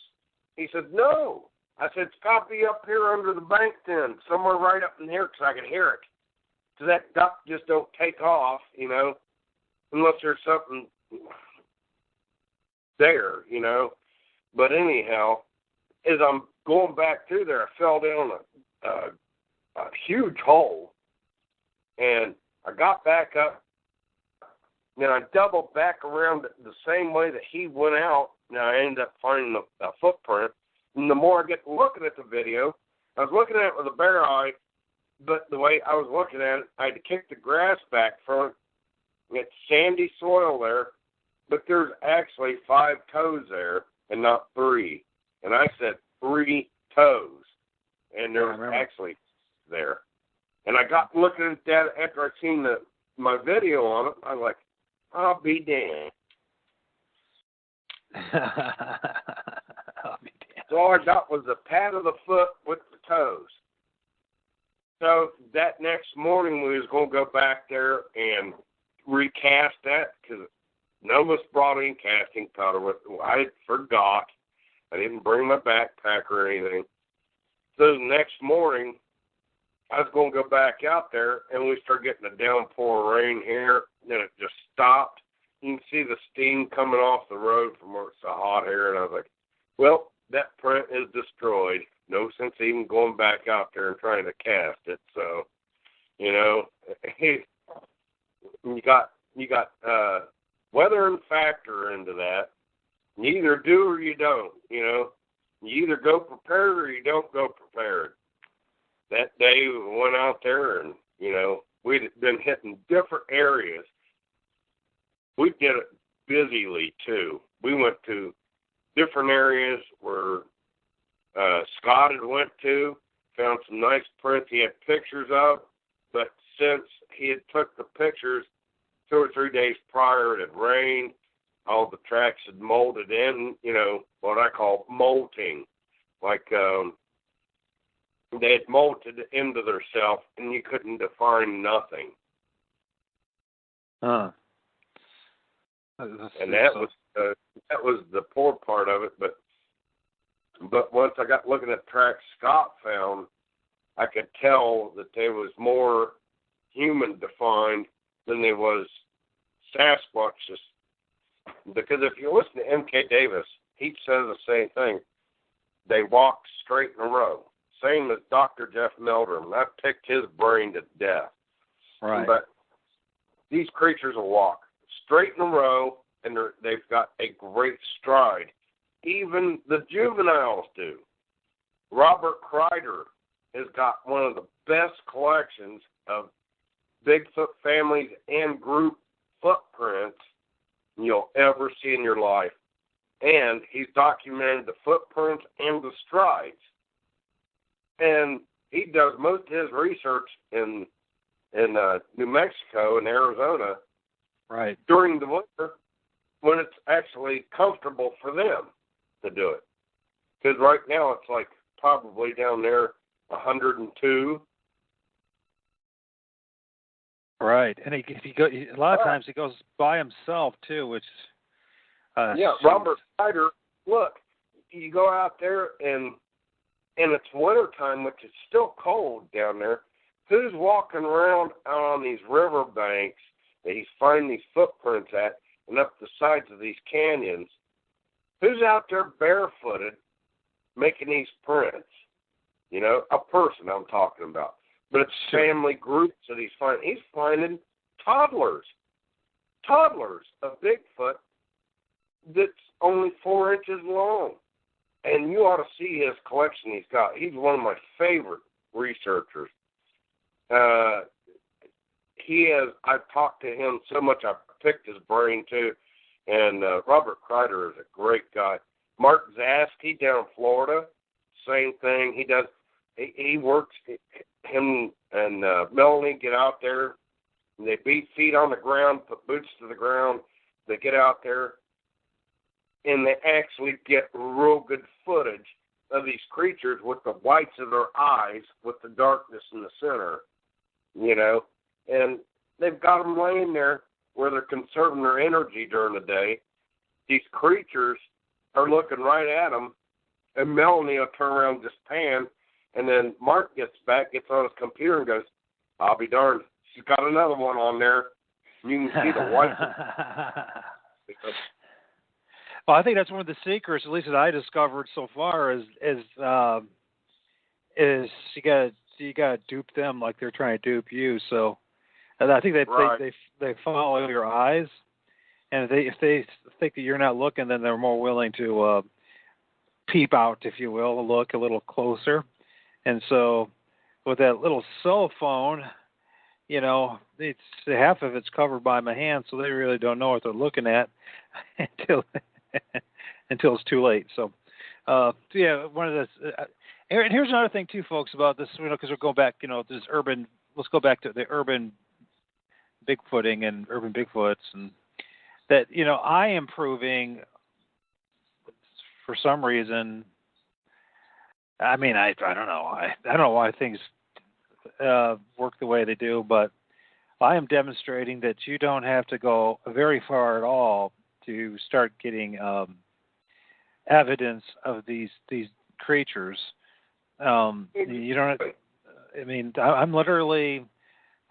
[SPEAKER 3] He said, no. I said, Scott, be up here under the bank then, somewhere right up in here, because I could hear it. So that duck just don't take off, you know, unless there's something there, you know. But anyhow, as I'm going back through there, I fell down a huge hole, and I got back up, then I doubled back around the same way that he went out. Now I ended up finding a footprint. And the more I get looking at the video, I was looking at it with a bare eye, but the way I was looking at it, I had to kick the grass back from it. It's sandy soil there, but there's actually 5 toes there and not 3. And I said 3 toes, and there was actually there. And I got looking at that after I seen my video on it. I was like, I'll be damned.
[SPEAKER 2] I'll be damned.
[SPEAKER 3] So all I got was the pad of the foot with the toes. So that next morning we was going to go back there and recast that because none of us brought any casting powder with us. I forgot. I didn't bring my backpack or anything. So the next morning I was going to go back out there, and we started getting a downpour of rain here. Then it just stopped. You can see the steam coming off the road from where it's so hot here. And I was like, well, that print is destroyed. No sense even going back out there and trying to cast it. So, you know, you got weather and factor into that. You either do or you don't, you know. You either go prepared or you don't go prepared. That day we went out there and, you know, we'd been hitting different areas. We did it busily, too. We went to different areas where Scott had went to, found some nice prints he had pictures of, but since he had took the pictures 2 or 3 days prior, it had rained, all the tracks had molded in, you know, what I call molting, like they had molted into themselves, and you couldn't define nothing.
[SPEAKER 2] Huh.
[SPEAKER 3] And that was the poor part of it. But once I got looking at tracks Scott found, I could tell that they was more human defined than they was Sasquatch. Because if you listen to M.K. Davis, he says the same thing. They walk straight in a row. Same as Dr. Jeff Meldrum. I picked his brain to death.
[SPEAKER 2] Right.
[SPEAKER 3] But these creatures will walk straight in a row, and they've got a great stride. Even the juveniles do. Robert Kreider has got one of the best collections of Bigfoot families and group footprints you'll ever see in your life. And he's documented the footprints and the strides. And he does most of his research in New Mexico and Arizona,
[SPEAKER 2] right,
[SPEAKER 3] during the winter when it's actually comfortable for them to do it. Because right now it's like probably down there 102.
[SPEAKER 2] Right, and a lot of times he goes by himself too, which
[SPEAKER 3] Robert Snyder. Look, you go out there and it's wintertime, which is still cold down there. Who's walking around out on these river banks that he's finding these footprints at and up the sides of these canyons? Who's out there barefooted making these prints? You know, a person I'm talking about. But it's family groups that he's finding. He's finding toddlers of Bigfoot that's only 4 inches long. And you ought to see his collection he's got. He's one of my favorite researchers. I've talked to him so much, I've picked his brain too. And Robert Kreider is a great guy. Mark Zasky down in Florida, same thing. He works, him and Melanie get out there, and they beat feet on the ground, put boots to the ground. They get out there, and they actually get real good footage of these creatures with the whites of their eyes, with the darkness in the center, you know. And they've got them laying there where they're conserving their energy during the day. These creatures are looking right at them, and Melanie will turn around and just pan. And then Mark gets back, gets on his computer, and goes, I'll be darned, she's got another one on there. You can see the white.
[SPEAKER 2] Well, I think that's one of the secrets, at least that I discovered so far, is you gotta dupe them like they're trying to dupe you. So, and I think they follow your eyes, and if they think that you're not looking, then they're more willing to peep out, if you will, look a little closer. And so, with that little cell phone, you know, it's half of it's covered by my hand, so they really don't know what they're looking at until it's too late. So, yeah, one of the and here's another thing too, folks, about this, you know, because we're going back, you know, this urban. Let's go back to the urban Bigfooting and urban Bigfoots, and that, you know, I am proving for some reason. I mean, I don't know. I don't know why things work the way they do, but I am demonstrating that you don't have to go very far at all to start getting evidence of these creatures. You don't. I mean, I'm literally.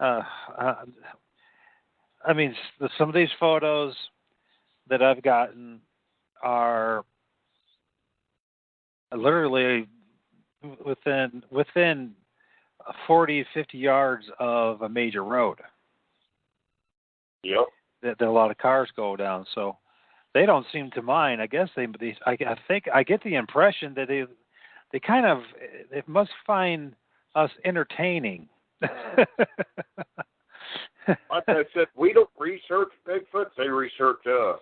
[SPEAKER 2] I mean, some of these photos that I've gotten are literally within 40, 50 yards of a major road.
[SPEAKER 3] Yep.
[SPEAKER 2] That a lot of cars go down, so they don't seem to mind. I guess I think I get the impression that they kind of must find us entertaining.
[SPEAKER 3] Like I said, we don't research Bigfoot; they research us.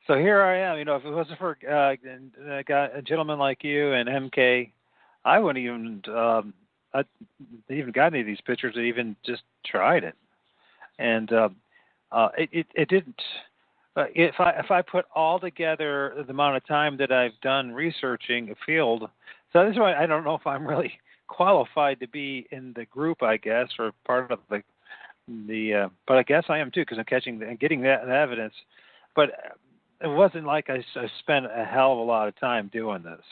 [SPEAKER 2] So here I am. You know, if it wasn't for a gentleman like you and MK, I wouldn't even got any of these pictures. I even just tried it, and it didn't. If I put all together the amount of time that I've done researching a field, so this is why I don't know if I'm really qualified to be in the group, I guess, or part of the but I guess I am too, because I'm getting that evidence. But it wasn't like I spent a hell of a lot of time doing this.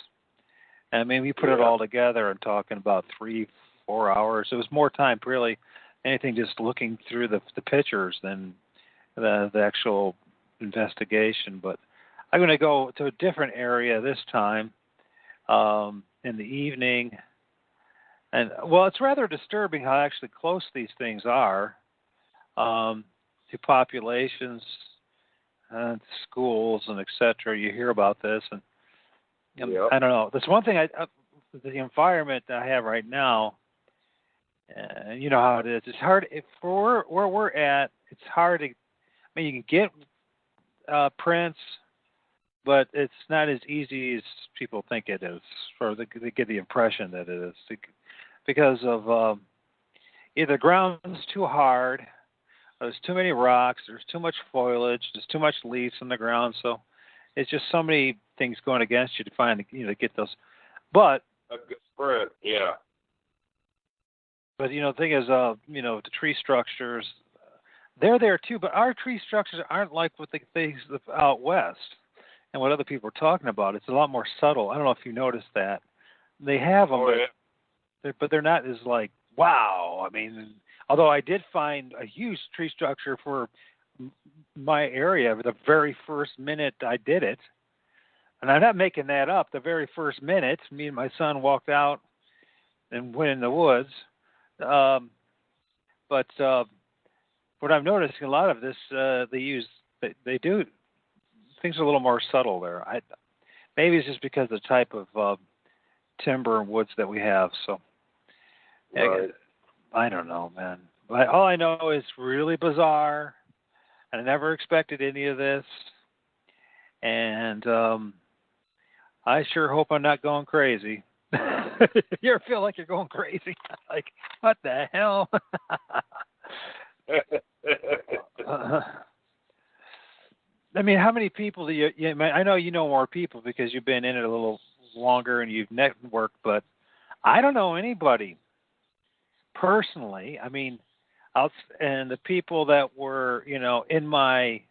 [SPEAKER 2] I mean, we put it all together and talking about 3-4 hours. It was more time, really, anything just looking through the pictures than the actual investigation. But I'm going to go to a different area this time in the evening. And, well, it's rather disturbing how actually close these things are to populations, schools, and et cetera. You hear about this, and
[SPEAKER 3] Yep.
[SPEAKER 2] I don't know. There's one thing the environment that I have right now. You know how it is. It's hard for where we're at. It's hard to. I mean, you can get prints, but it's not as easy as people think it is. Or they get the impression that it is because of either the ground's too hard, or there's too many rocks, there's too much foliage, there's too much leaves in the ground. So it's just so many things going against you to find to get those. But
[SPEAKER 3] a good print, yeah.
[SPEAKER 2] But the thing is, the tree structures, they're there too. But our tree structures aren't like what the things out west and what other people are talking about. It's a lot more subtle. I don't know if you noticed that. They have them, but they're not as like wow. I mean, although I did find a huge tree structure for my area the very first minute I did it, and I'm not making that up. The very first minute, me and my son walked out and went in the woods. But what I'm noticing, a lot of this, they do things are a little more subtle there. Maybe it's just because of the type of timber and woods that we have. So
[SPEAKER 3] right.
[SPEAKER 2] I don't know, man. But all I know is really bizarre, and I never expected any of this. And I sure hope I'm not going crazy. You ever feel like you're going crazy? Like, what the hell? I mean, how many people do you I know you know more people because you've been in it a little longer and you've networked, but I don't know anybody personally. I mean, and the people that were, in my,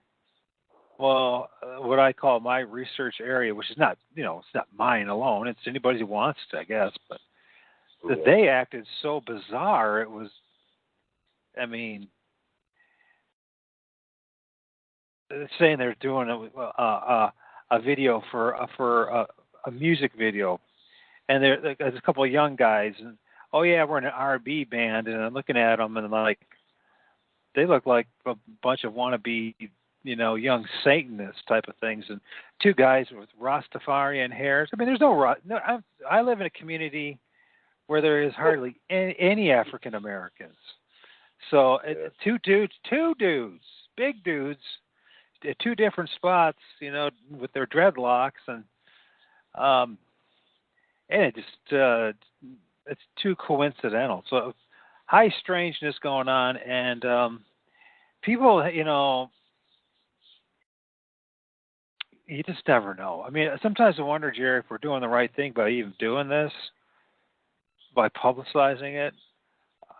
[SPEAKER 2] what I call my research area, which is not, it's not mine alone. It's anybody who wants to, I guess. But that they acted so bizarre. It was, I mean, saying they're doing a video for a music video, and there's a couple of young guys, and oh yeah, we're in an R&B band, and I'm looking at them, and I'm like, they look like a bunch of wannabe, young Satanist type of things, and two guys with Rastafarian hairs. I mean, there's no. I live in a community where there is hardly any African Americans. So two dudes, big dudes, at two different spots, with their dreadlocks, and it just it's too coincidental. So high strangeness going on, and people, you just never know. I mean, sometimes I wonder, Jerry, if we're doing the right thing by even doing this, by publicizing it.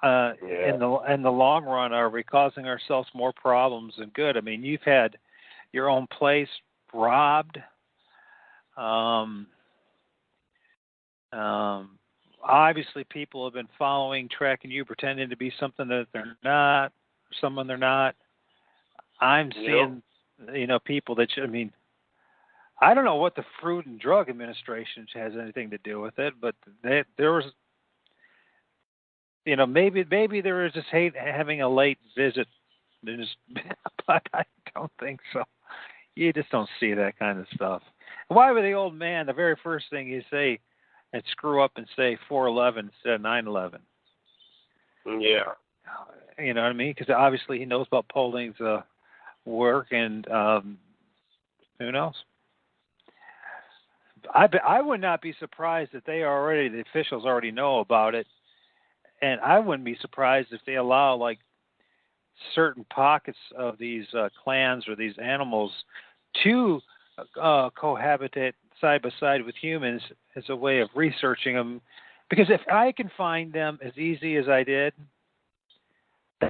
[SPEAKER 2] In the long run, are we causing ourselves more problems than good? I mean, you've had your own place robbed. Obviously, people have been tracking you, pretending to be something that they're not, someone they're not. I'm seeing, people that I don't know what the Food and Drug Administration has anything to do with it, but there was, maybe there was just having a late visit, but I don't think so. You just don't see that kind of stuff. Why would the old man, the very first thing you say, and screw up and say 411 instead of 911?
[SPEAKER 3] Yeah.
[SPEAKER 2] You know what I mean? Because obviously he knows about Polding's work, and who knows? I would not be surprised if the officials already know about it, and I wouldn't be surprised if they allow certain pockets of these clans or these animals to cohabitate side by side with humans as a way of researching them. Because if I can find them as easy as I did,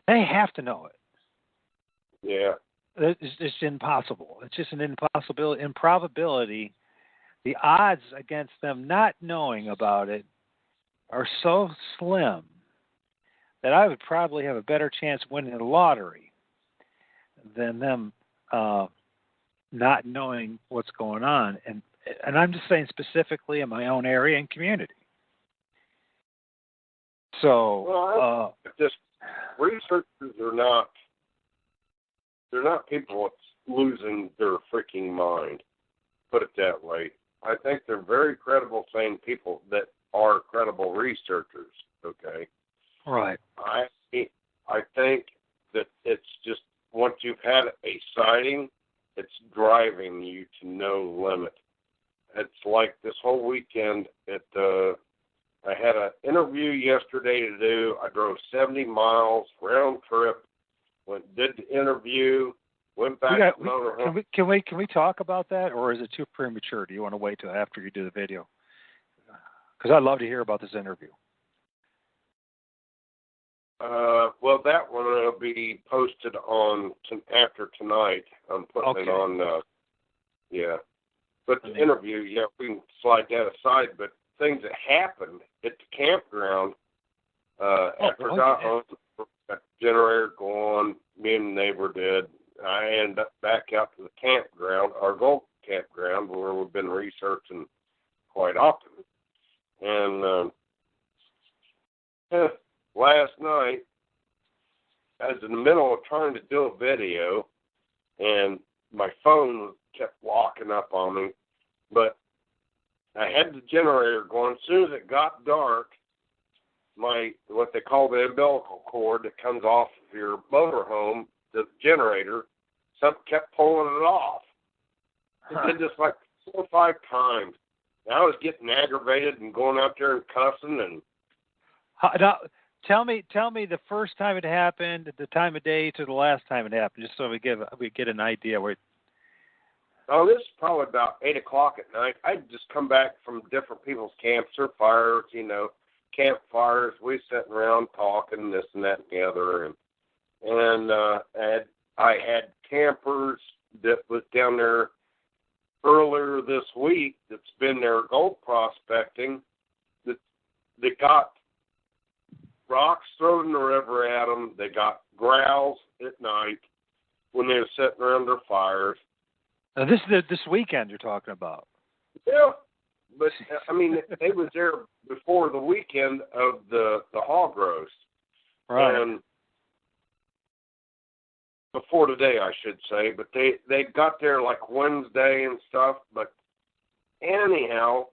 [SPEAKER 2] they have to know it.
[SPEAKER 3] Yeah.
[SPEAKER 2] It's just impossible. It's just an improbability. The odds against them not knowing about it are so slim that I would probably have a better chance winning the lottery than them not knowing what's going on. And I'm just saying specifically in my own area and community. So,
[SPEAKER 3] just researchers are not. They're not people that's losing their freaking mind. Put it that way. I think they're very credible, sane people that are credible researchers. Okay.
[SPEAKER 2] Right.
[SPEAKER 3] I think that it's just once you've had a sighting, it's driving you to no limit. It's like this whole weekend. I had an interview yesterday to do. I drove 70 miles round trip. Did the interview. Went back to motorhome.
[SPEAKER 2] Can we talk about that, or is it too premature? Do you want to wait till after you do the video? Because I'd love to hear about this interview.
[SPEAKER 3] Well, that one will be posted on after tonight. I'm putting it on. Yeah, but the interview, we can slide that aside. But things that happened at the campground after I got home, got the generator going. Me and the neighbor did. I ended up back out to the campground, our gold campground, where we've been researching quite often. And last night, I was in the middle of trying to do a video, and my phone kept locking up on me. But I had the generator going. As soon as it got dark, what they call the umbilical cord that comes off of your motorhome, the generator, something kept pulling it off. It did this like 4 or 5 times. And I was getting aggravated and going out there and cussing. And
[SPEAKER 2] now, tell me the first time it happened, the time of day to the last time it happened, just so we get an idea where.
[SPEAKER 3] Oh, this is probably about 8 o'clock at night. I'd just come back from different people's camps or fires, campfires. We sitting around talking this and that and the other, and I had campers that was down there earlier this week that's been there gold prospecting that they got rocks thrown in the river at them. They got growls at night when they were sitting around their fires.
[SPEAKER 2] Now this is this weekend you're talking about.
[SPEAKER 3] Yeah, but I mean they was there before the weekend of the hog roast.
[SPEAKER 2] Right.
[SPEAKER 3] And before today, I should say, but they got there like Wednesday and stuff. But anyhow,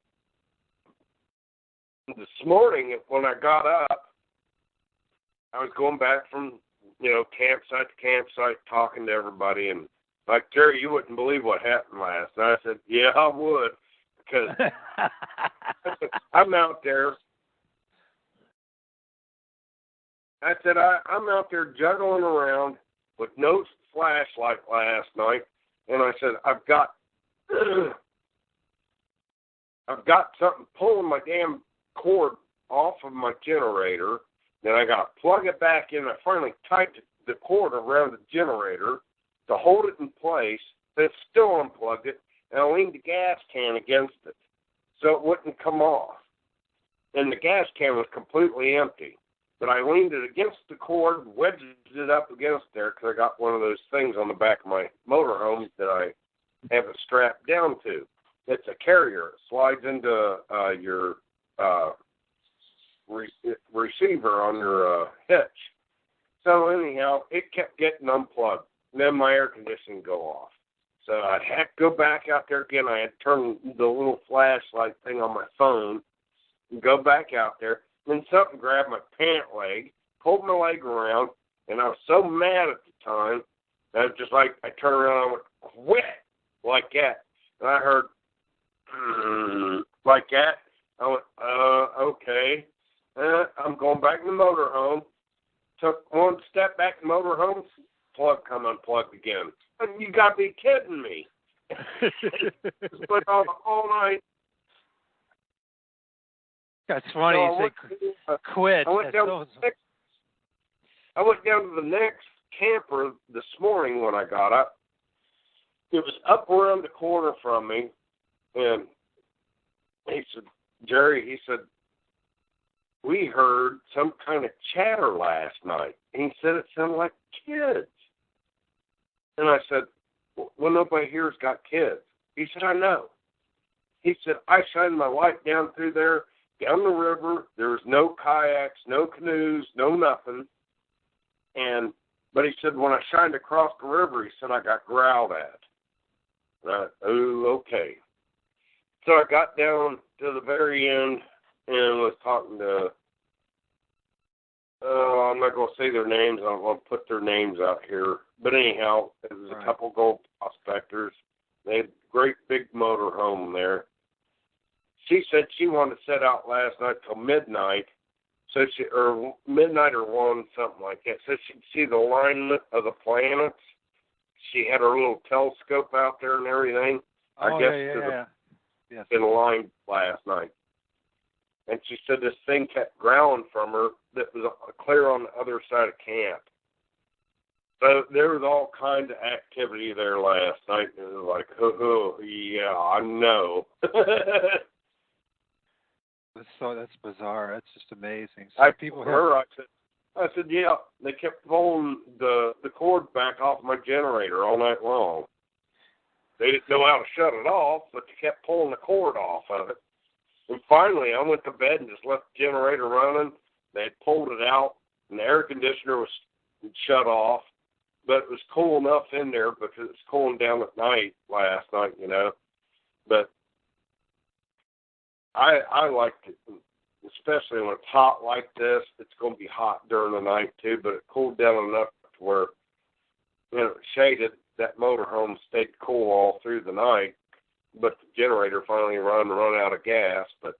[SPEAKER 3] this morning when I got up, I was going back from campsite to campsite, talking to everybody, and like Jerry, you wouldn't believe what happened last night. I said, yeah, I would, because I'm out there. I said I'm out there juggling around with no flashlight last night, and I said, I've got something pulling my damn cord off of my generator. Then I got to plug it back in. I finally tightened the cord around the generator to hold it in place. Then still unplugged it, and I leaned the gas can against it so it wouldn't come off. And the gas can was completely empty. But I leaned it against the cord, wedged it up against there, because I got one of those things on the back of my motorhome that I have it strapped down to. It's a carrier. It slides into your receiver on your hitch. So anyhow, it kept getting unplugged. And then my air conditioning go off. So I had to go back out there again. I had to turn the little flashlight thing on my phone and go back out there. Then something grabbed my pant leg, pulled my leg around, and I was so mad at the time that I was just like, I turned around and I went, quit, like that. And I heard, like that. I went, okay. I'm going back in the motorhome. Took one step back in the motorhome, plug come unplugged again. And you got to be kidding me. Just went on all night.
[SPEAKER 2] That's funny.
[SPEAKER 3] So
[SPEAKER 2] you say quit.
[SPEAKER 3] I went down to the next camper this morning when I got up. It was up around the corner from me, and he said, Jerry, he said, we heard some kind of chatter last night. And he said it sounded like kids. And I said, well, nobody here's got kids. He said, I know. He said, I shined my light down through there, down the river. There was no kayaks, no canoes, no nothing. But he said, when I shined across the river, he said, I got growled at. And I, oh, okay. So I got down to the very end and was talking to, I'm not going to say their names. I don't want to put their names out here. But anyhow, it was a couple gold prospectors. They had a great big motor home there. She said she wanted to set out last night till midnight, or midnight or 1, something like that. So she'd see the alignment of the planets. She had her little telescope out there and everything. I guess
[SPEAKER 2] Yes.
[SPEAKER 3] in line last night. And she said this thing kept growling from her that was clear on the other side of camp. So there was all kind of activity there last night. And it was like, yeah, I know.
[SPEAKER 2] That's bizarre. That's just amazing.
[SPEAKER 3] I said, yeah, they kept pulling the cord back off my generator all night long. They didn't know how to shut it off, but they kept pulling the cord off of it. And finally, I went to bed and just left the generator running. They had pulled it out, and the air conditioner was shut off. But it was cool enough in there because it was cooling down at night last night, you know. But I liked it, especially when it's hot like this. It's going to be hot during the night, too, but it cooled down enough to where, you know, it shaded. That motorhome stayed cool all through the night, but the generator finally run out of gas. But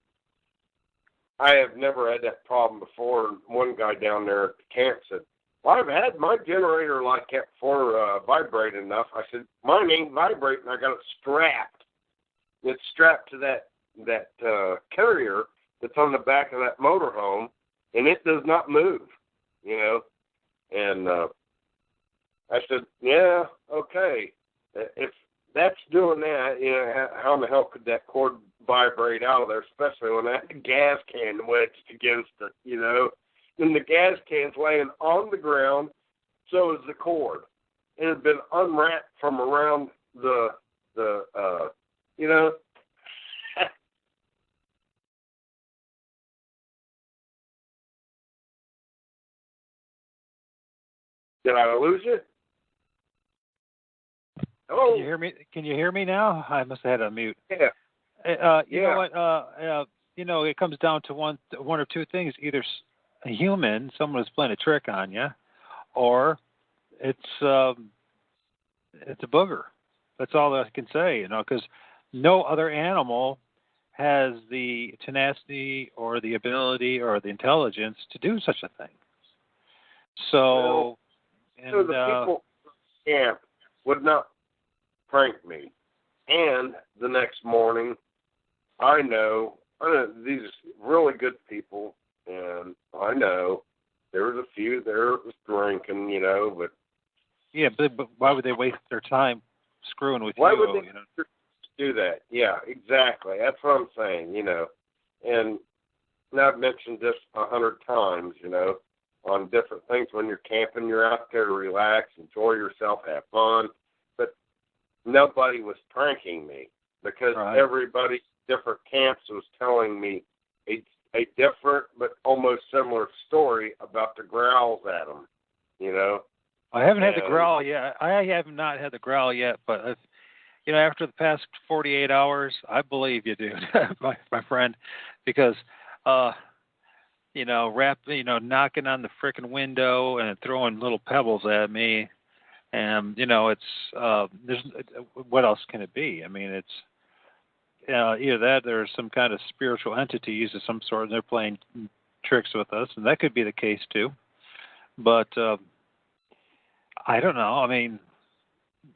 [SPEAKER 3] I have never had that problem before. One guy down there at the camp said, well, I've had my generator like that before vibrate enough. I said, mine ain't vibrating. I got it strapped. It's strapped to that carrier that's on the back of that motorhome, and it does not move, you know. And I said, yeah, okay. If that's doing that, you know, how in the hell could that cord vibrate out of there, especially when that gas can wedged against it, you know? And the gas can's laying on the ground, so is the cord. It had been unwrapped from around the you know. Did I lose you? Hello?
[SPEAKER 2] Can you hear me? Can you hear me now? I must have had it on mute.
[SPEAKER 3] Yeah.
[SPEAKER 2] You know what? You know, it comes down to one or two things. Either a human, someone is playing a trick on you, or it's a booger. That's all I can say. You know, because no other animal has the tenacity or the ability or the intelligence to do such a thing. So,
[SPEAKER 3] the people in camp would not prank me. And the next morning, I know these are really good people, and I know there was a few there that was drinking, you know, but...
[SPEAKER 2] Yeah, but why would they waste their time screwing with
[SPEAKER 3] why
[SPEAKER 2] you?
[SPEAKER 3] Why would they
[SPEAKER 2] you know?
[SPEAKER 3] do that? Yeah, exactly. That's what I'm saying, you know. And I've mentioned this 100 times, you know, on different things. When you're camping, you're out there to relax, enjoy yourself, have fun. But nobody was pranking me because everybody, different camps, was telling me a different but almost similar story about the growls at them, you know.
[SPEAKER 2] I haven't had the growl yet. I have not had the growl yet, but you know, after the past 48 hours, I believe you, dude, my friend, because you know, knocking on the frickin' window and throwing little pebbles at me, and you know, it's what else can it be? I mean, it's either that or there's some kind of spiritual entities of some sort, and they're playing tricks with us, and that could be the case too. But I don't know. I mean,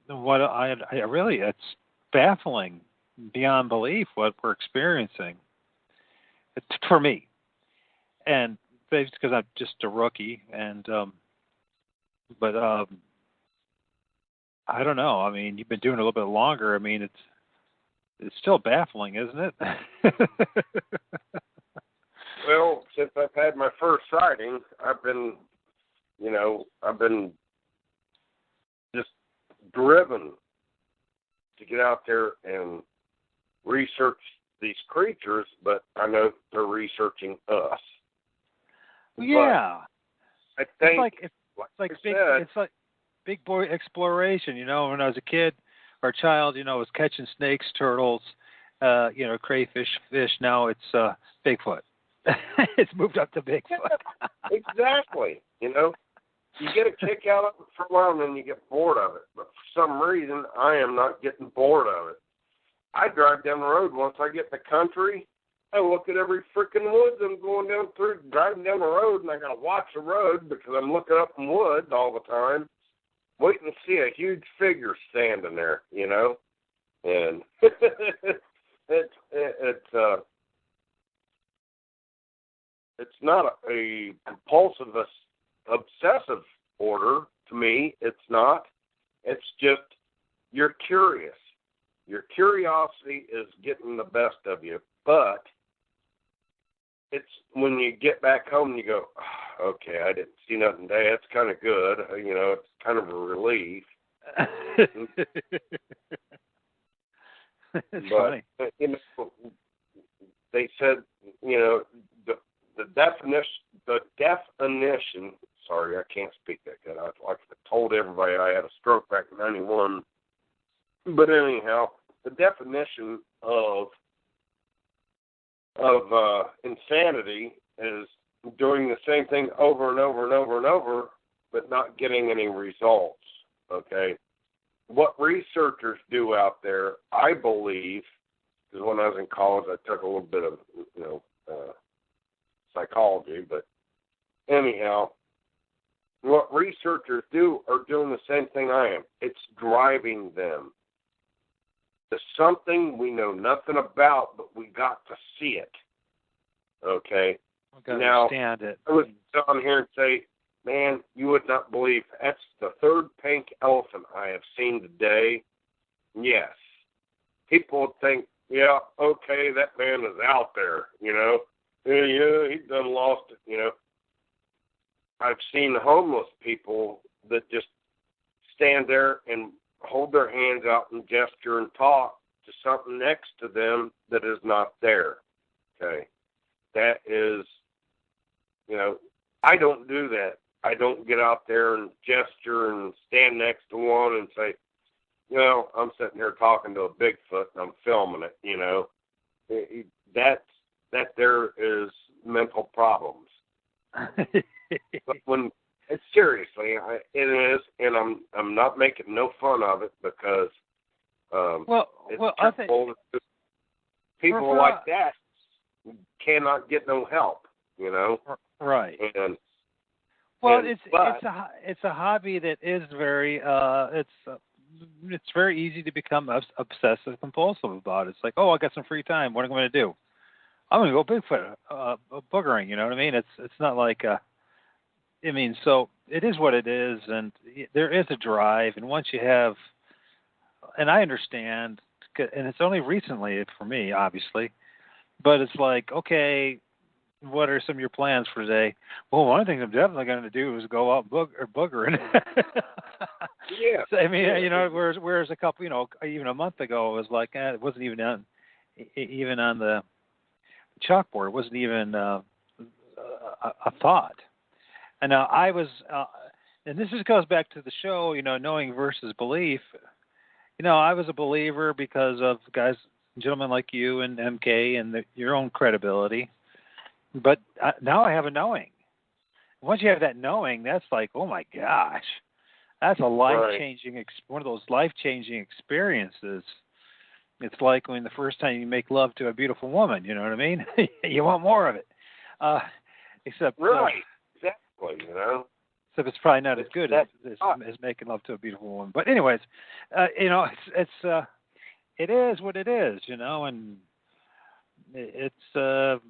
[SPEAKER 2] what I really, it's baffling beyond belief what we're experiencing. It's for me, and it's because I'm just a rookie, and but I don't know. I mean, you've been doing it a little bit longer. I mean, it's still baffling, isn't it?
[SPEAKER 3] Well, since I've had my first sighting, I've been just driven to get out there and research these creatures, but I know they're researching us.
[SPEAKER 2] Yeah,
[SPEAKER 3] but I think
[SPEAKER 2] it's like big boy exploration. You know, when I was a kid or a child, you know, I was catching snakes, turtles, crayfish, fish. Now it's Bigfoot. It's moved up to Bigfoot.
[SPEAKER 3] Exactly. You get a kick out of it for a while and then you get bored of it. But for some reason, I am not getting bored of it. I drive down the road. Once I get in the country, I look at every freaking woods I'm going down through, driving down the road, and I got to watch the road because I'm looking up in woods all the time, waiting to see a huge figure standing there, And it's not a compulsive, obsessive order to me. It's not. It's just you're curious. Your curiosity is getting the best of you, but it's when you get back home and you go, oh, okay, I didn't see nothing today. That's kind of good. It's kind of a relief.
[SPEAKER 2] It's funny.
[SPEAKER 3] They said, the definition. Sorry, I can't speak that good. I told everybody I had a stroke back in '91. But anyhow, the definition of insanity is doing the same thing over and over and over and over, but not getting any results. Okay, what researchers do out there, I believe, because when I was in college, I took a little bit of psychology, but anyhow, what researchers do are doing the same thing I am. It's driving them. There's something we know nothing about, but we got to see it. Okay?
[SPEAKER 2] Now, understand it.
[SPEAKER 3] I would sit on here and say, man, you would not believe that's the third pink elephant I have seen today. Yes. People would think, yeah, okay, that man is out there, Yeah, he done lost it, I've seen homeless people that just stand there and hold their hands out and gesture and talk to something next to them that is not there. Okay. That is, I don't do that. I don't get out there and gesture and stand next to one and say, I'm sitting here talking to a Bigfoot and I'm filming it, That there is mental problems. But when it's seriously, it is, and I'm not making no fun of it because
[SPEAKER 2] I think
[SPEAKER 3] people like that cannot get no help,
[SPEAKER 2] Right.
[SPEAKER 3] And
[SPEAKER 2] it's a hobby that is very it's very easy to become obsessive compulsive about. It's like, oh, I got some free time. What am I going to do? I'm going to go Bigfoot boogering. You know what I mean? It's not like so it is what it is, and there is a drive, and once you have, and I understand, and it's only recently for me, obviously, but it's like, okay, what are some of your plans for today? Well, one thing I'm definitely going to do is go out boogering.
[SPEAKER 3] Yeah.
[SPEAKER 2] So, I mean, whereas a couple, even a month ago, it was like, it wasn't even on the chalkboard. It wasn't even a thought. And now I was, and this just goes back to the show, knowing versus belief. I was a believer because of guys, gentlemen like you and MK and your own credibility. But now I have a knowing. Once you have that knowing, that's like, oh my gosh, that's a life-changing, one of those life-changing experiences. It's like when the first time you make love to a beautiful woman, you know what I mean? You want more of it. Except
[SPEAKER 3] right. Exactly,
[SPEAKER 2] Except it's probably not as good as making love to a beautiful woman. But anyways, it is what it is, and it's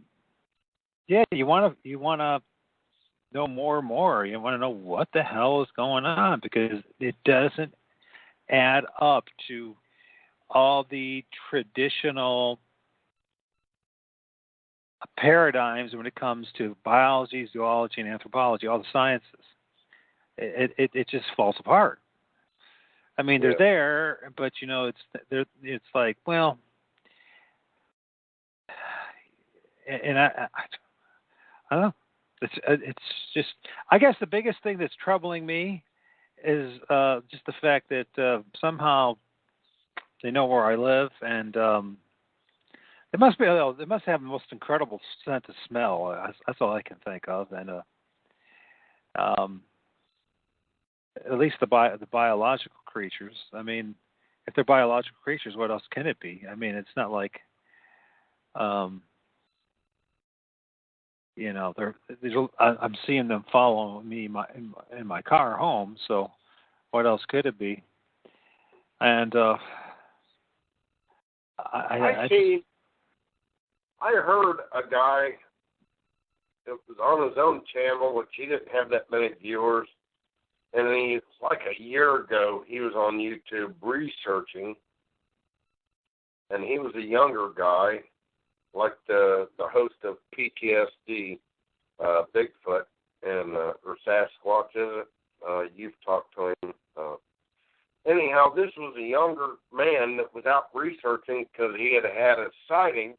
[SPEAKER 2] you want to know more and more. You want to know what the hell is going on because it doesn't add up to all the traditional paradigms when it comes to biology, zoology, and anthropology, all the sciences. It just falls apart. I mean, they're there, but it's like, well, and I don't know. It's just, I guess the biggest thing that's troubling me is just the fact that somehow they know where I live, and It must be. It must have the most incredible scent of smell. That's all I can think of. And at least the biological creatures. I mean, if they're biological creatures, what else can it be? I mean, it's not like, I'm seeing them follow me in my car home. So, what else could it be? And
[SPEAKER 3] I heard a guy that was on his own channel, which he didn't have that many viewers, and he, like a year ago, he was on YouTube researching, and he was a younger guy, like the host of PTSD, Bigfoot, and or Sasquatch, is it? You've talked to him. Anyhow, this was a younger man that was out researching because he had had a sighting,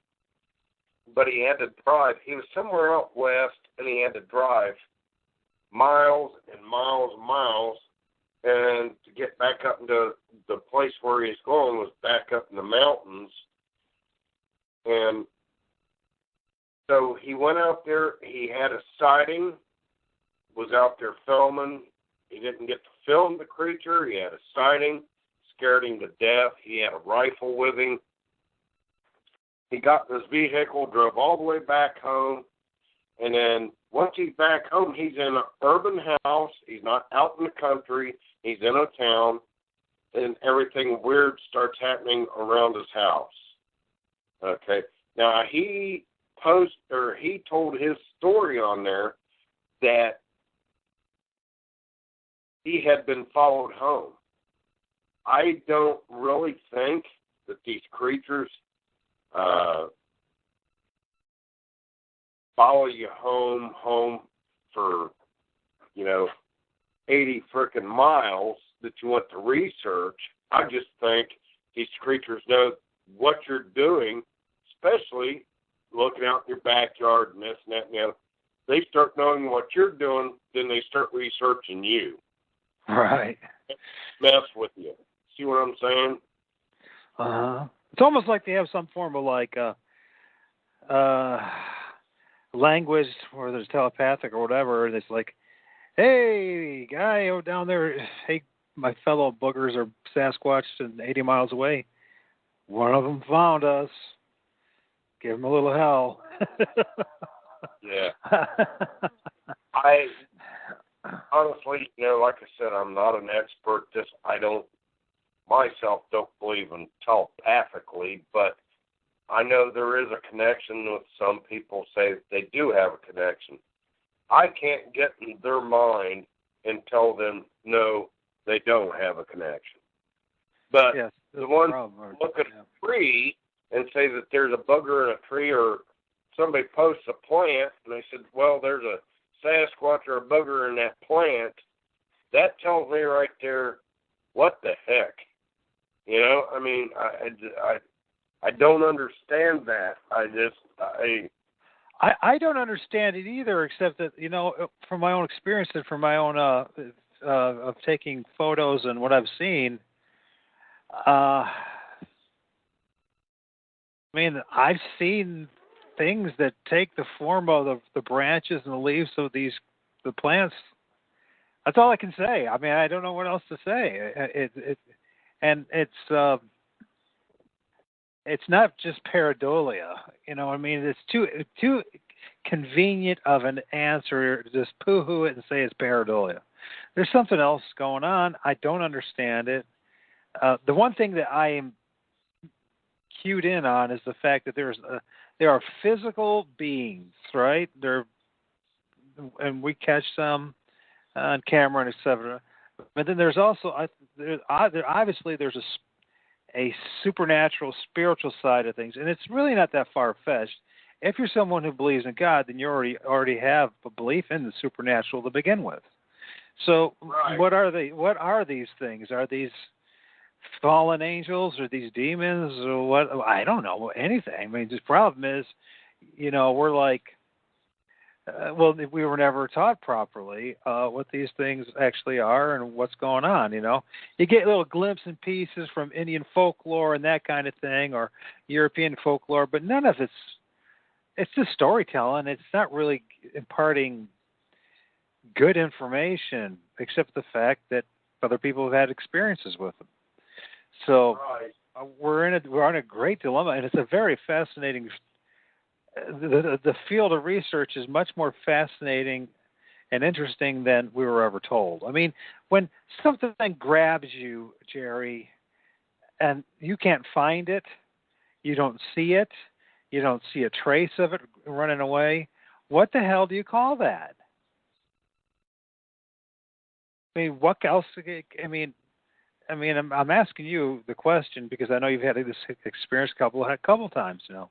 [SPEAKER 3] but he had to drive. He was somewhere out west, and he had to drive miles and miles and miles, and to get back up into the place where he was going was back up in the mountains. And so he went out there. He had a sighting, was out there filming. He didn't get to film the creature. He had a sighting, scared him to death. He had a rifle with him. He got in his vehicle, drove all the way back home, and then once he's back home, he's in an urban house. He's not out in the country. He's in a town, and everything weird starts happening around his house. Okay. Now, he told his story on there that he had been followed home. I don't really think that these creatures follow you home for, 80 frickin' miles that you want to research. I just think these creatures know what you're doing, especially looking out in your backyard and this and that and the other. They start knowing what you're doing, then they start researching you.
[SPEAKER 2] Right.
[SPEAKER 3] Mess with you. See what I'm saying?
[SPEAKER 2] It's almost like they have some form of language, whether it's telepathic or whatever, and it's like, hey, guy down there, hey, my fellow boogers or Sasquatch and 80 miles away, one of them found us. Give him a little hell.
[SPEAKER 3] Yeah. I honestly, like I said, I'm not an expert. I don't believe in telepathically, but I know there is a connection with some people say that they do have a connection. I can't get in their mind and tell them, no, they don't have a connection. But
[SPEAKER 2] yes,
[SPEAKER 3] the ones look at a tree and say that there's a booger in a tree, or somebody posts a plant and they said, well, there's a Sasquatch or a booger in that plant, that tells me right there, what the heck? I mean, I don't understand that.
[SPEAKER 2] I don't understand it either, except that, from my own experience and from my own of taking photos and what I've seen, I mean, I've seen things that take the form of the branches and the leaves of the plants. That's all I can say. I mean, I don't know what else to say. It's not just pareidolia. I mean, it's too convenient of an answer to just poo-hoo it and say it's pareidolia. There's something else going on. I don't understand it. The one thing that I am cued in on is the fact that there are physical beings, right? And we catch them on camera and etc. But then there's also obviously there's a supernatural, spiritual side of things, and it's really not that far-fetched. If you're someone who believes in God, then you already have a belief in the supernatural to begin with. So,
[SPEAKER 3] right.
[SPEAKER 2] What are these things? Are these fallen angels, or these demons, or what? I don't know anything. I mean, the problem is, we're like well, we were never taught properly what these things actually are and what's going on. You get little glimpses and pieces from Indian folklore and that kind of thing, or European folklore, but none of it's just storytelling. It's not really imparting good information, except the fact that other people have had experiences with them. So we're in a great dilemma, and it's a very fascinating. The field of research is much more fascinating and interesting than we were ever told. I mean, when something grabs you, Jerry, and you can't find it, you don't see it, you don't see a trace of it running away, what the hell do you call that? I mean, what else? I'm asking you the question because I know you've had this experience a couple times now.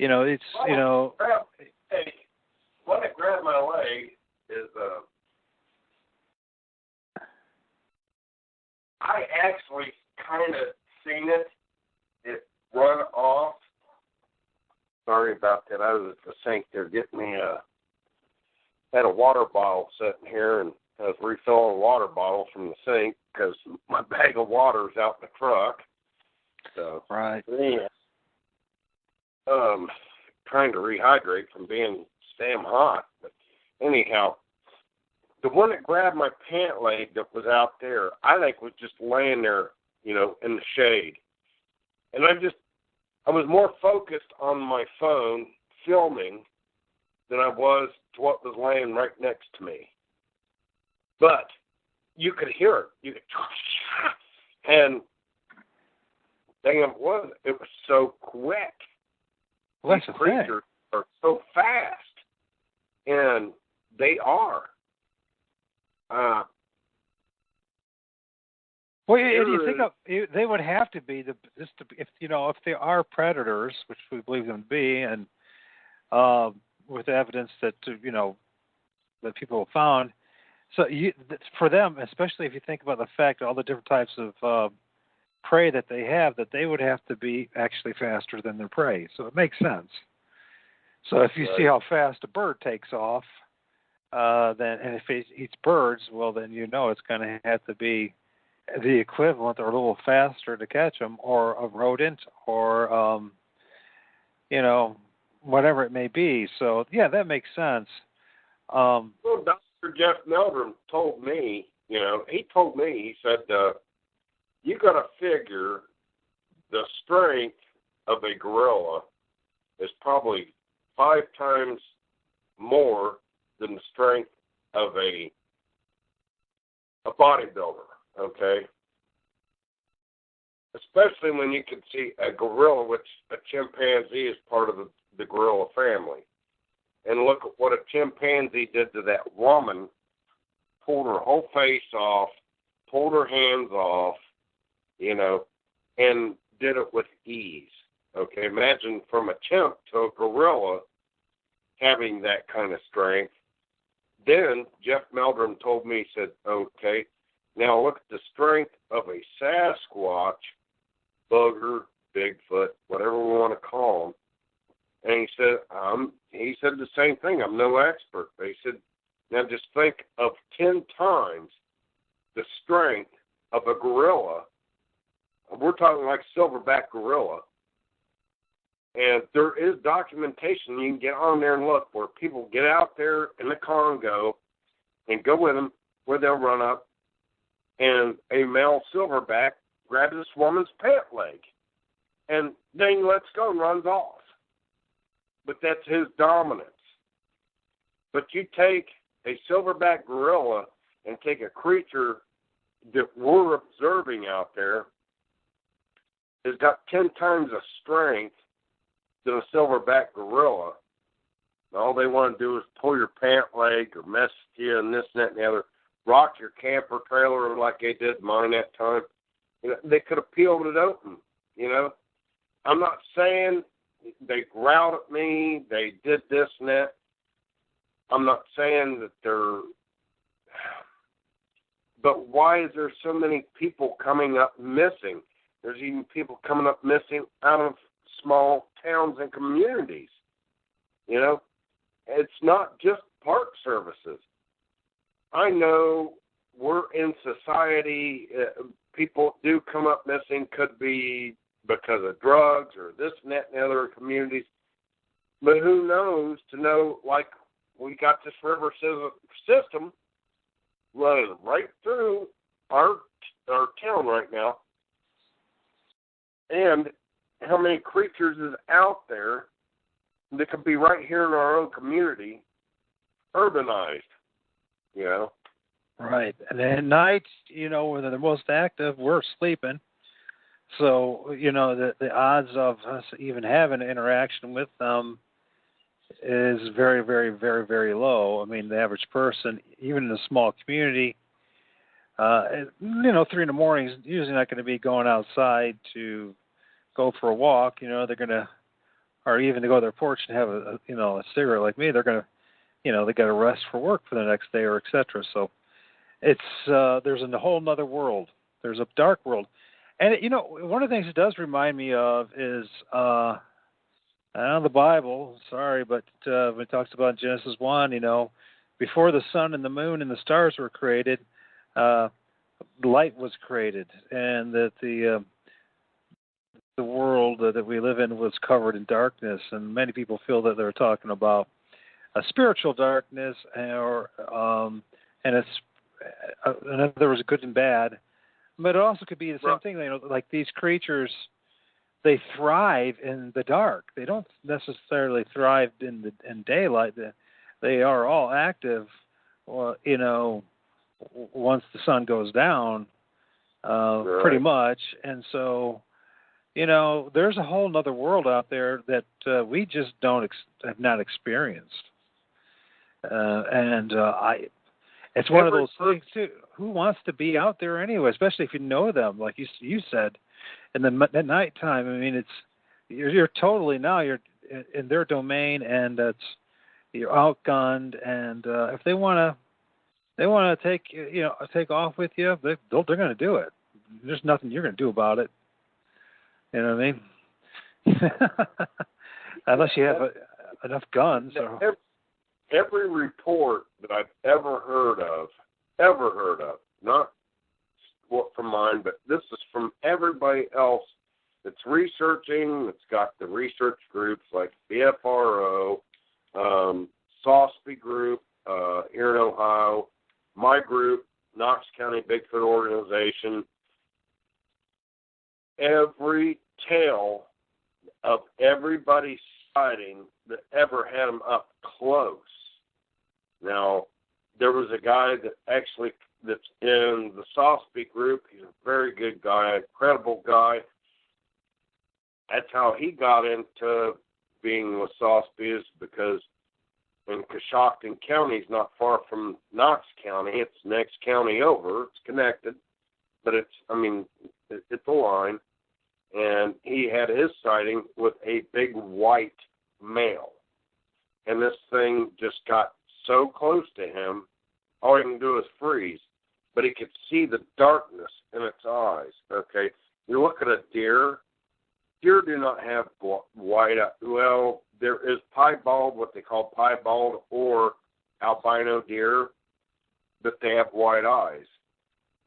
[SPEAKER 2] It's
[SPEAKER 3] Hey, what it grabbed my leg is I actually kind of seen it run off. Sorry about that. I was at the sink there getting me had a water bottle sitting here, and I was refilling water bottles from the sink because my bag of water is out in the truck. So
[SPEAKER 2] right.
[SPEAKER 3] Yeah. Trying to rehydrate from being damn hot. But anyhow, the one that grabbed my pant leg that was out there, I think was just laying there, in the shade. And I was more focused on my phone filming than I was to what was laying right next to me. But you could hear it. You could, and dang it was so quick.
[SPEAKER 2] Well,
[SPEAKER 3] These creatures are so fast, and they are.
[SPEAKER 2] Well, you think they would have to be if they are predators, which we believe them to be, and with evidence that that people have found. So for them, especially if you think about the fact all the different types of prey that they have, that they would have to be actually faster than their prey. So it makes sense. So if you see how fast a bird takes off, and if it eats birds, well, then it's going to have to be the equivalent or a little faster to catch them, or a rodent, or whatever it may be. So yeah, that makes sense.
[SPEAKER 3] Well, Dr. Jeff Meldrum told me, he said, you got to figure the strength of a gorilla is probably 5 times more than the strength of a bodybuilder, okay? Especially when you can see a gorilla, which a chimpanzee is part of the gorilla family. And look at what a chimpanzee did to that woman, pulled her whole face off, pulled her hands off, and did it with ease. Okay, imagine from a chimp to a gorilla having that kind of strength. Then Jeff Meldrum told me, he said, okay, now look at the strength of a Sasquatch, Booger, Bigfoot, whatever we want to call them. And he said the same thing. I'm no expert. But he said, now just think of 10 times the strength of a gorilla. We're talking like silverback gorilla. And there is documentation. You can get on there and look where people get out there in the Congo and go with them where they'll run up, and a male silverback grabs this woman's pant leg and then he lets go and runs off. But that's his dominance. But you take a silverback gorilla and take a creature that we're observing out there has got 10 times the strength than a silverback gorilla. And all they want to do is pull your pant leg or mess with you and this, and that, and the other. Rock your camper trailer like they did mine that time. They could have peeled it open, I'm not saying they growled at me, they did this and that. I'm not saying that they're... But why is there so many people coming up missing? There's even people coming up missing out of small towns and communities, it's not just park services. I know we're in society, people do come up missing, could be because of drugs or this and that and other communities. But who knows to know, like, we got this river system running right through our town right now. And how many creatures is out there that could be right here in our own community, urbanized, you know?
[SPEAKER 2] Right. And at night, you know, when they're most active, we're sleeping. So, you know, the odds of us even having an interaction with them is very, very, very, very low. I mean, the average person, even in a small community, you know, 3 in the morning is usually not going to be going outside to go for a walk. You know, they're going to, or even to go to their porch and have a cigarette like me. They're going to, you know, they got to rest for work for the next day or et cetera. So it's there's a whole other world. There's a dark world. And, you know, one of the things it does remind me of is the Bible, sorry, but when it talks about Genesis 1, you know, before the sun and the moon and the stars were created, light was created, and that the world that we live in was covered in darkness. And many people feel that they're talking about a spiritual darkness, or and it's in other words, good and bad. But it also could be the same thing. You know, like these creatures, they thrive in the dark. They don't necessarily thrive in daylight. They are all active, you know, once the sun goes down, pretty much. And so, you know, there's a whole other world out there that we just have not experienced. It's one of those things too. Who wants to be out there anyway? Especially if you know them, like you said, at nighttime. I mean, you're totally now you're in their domain, and you're outgunned. And if they want to take off with you, they're going to do it. There's nothing you're going to do about it. You know what I mean? Unless you have enough guns.
[SPEAKER 3] Every report that I've ever heard of, not from mine, but this is from everybody else that's researching, that's got the research groups like BFRO, SOSPI group here in Ohio, my group, Knox County Bigfoot Organization. Every tale of everybody's sighting that ever had them up close. Now, there was a guy that's in the SOSPI group. He's a very good guy, incredible guy. That's how he got into being with SOSPI, is because in Coshocton County is not far from Knox County. It's the next county over. It's connected, but it's a line. And he had his sighting with a big white male. And this thing just got so close to him, all he can do is freeze. But he could see the darkness in its eyes, okay? You look at a deer. Deer do not have white eyes. Well, there is piebald, what they call piebald, or albino deer, but they have white eyes.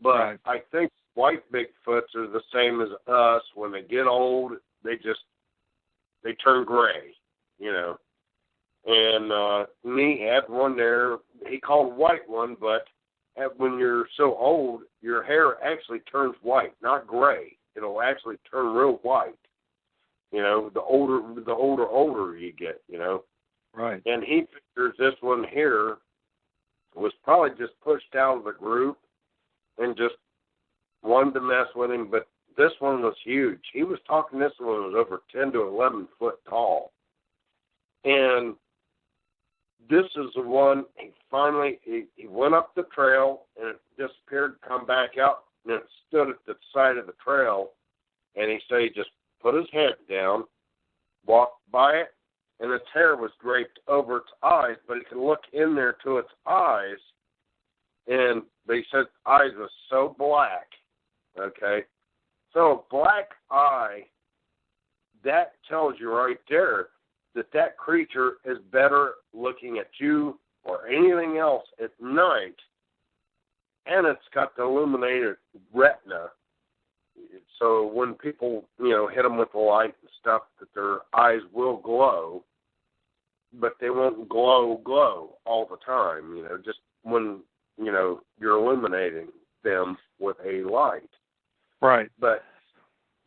[SPEAKER 3] But right. I think white Bigfoots are the same as us. When they get old, they turn gray, you know. And me had one there. He called a white one, but when you're so old, your hair actually turns white, not gray. It'll actually turn real white. You know, the older you get, you know.
[SPEAKER 2] Right.
[SPEAKER 3] And he figures this one here was probably just pushed out of the group and just wanted to mess with him, but this one was huge. He was talking this one was over 10 to 11 foot tall. And this is the one, he went up the trail, and it disappeared, come back out, and it stood at the side of the trail, and he said he just put his head down, walked by it, and its hair was draped over its eyes, but he could look in there to its eyes, and they said its eyes was so black, okay? So a black eye, that tells you right there that creature is better looking at you or anything else at night, and it's got the illuminated retina. So when people, hit them with the light and stuff, that their eyes will glow, but they won't glow all the time, just when, you're illuminating them with a light.
[SPEAKER 2] Right.
[SPEAKER 3] But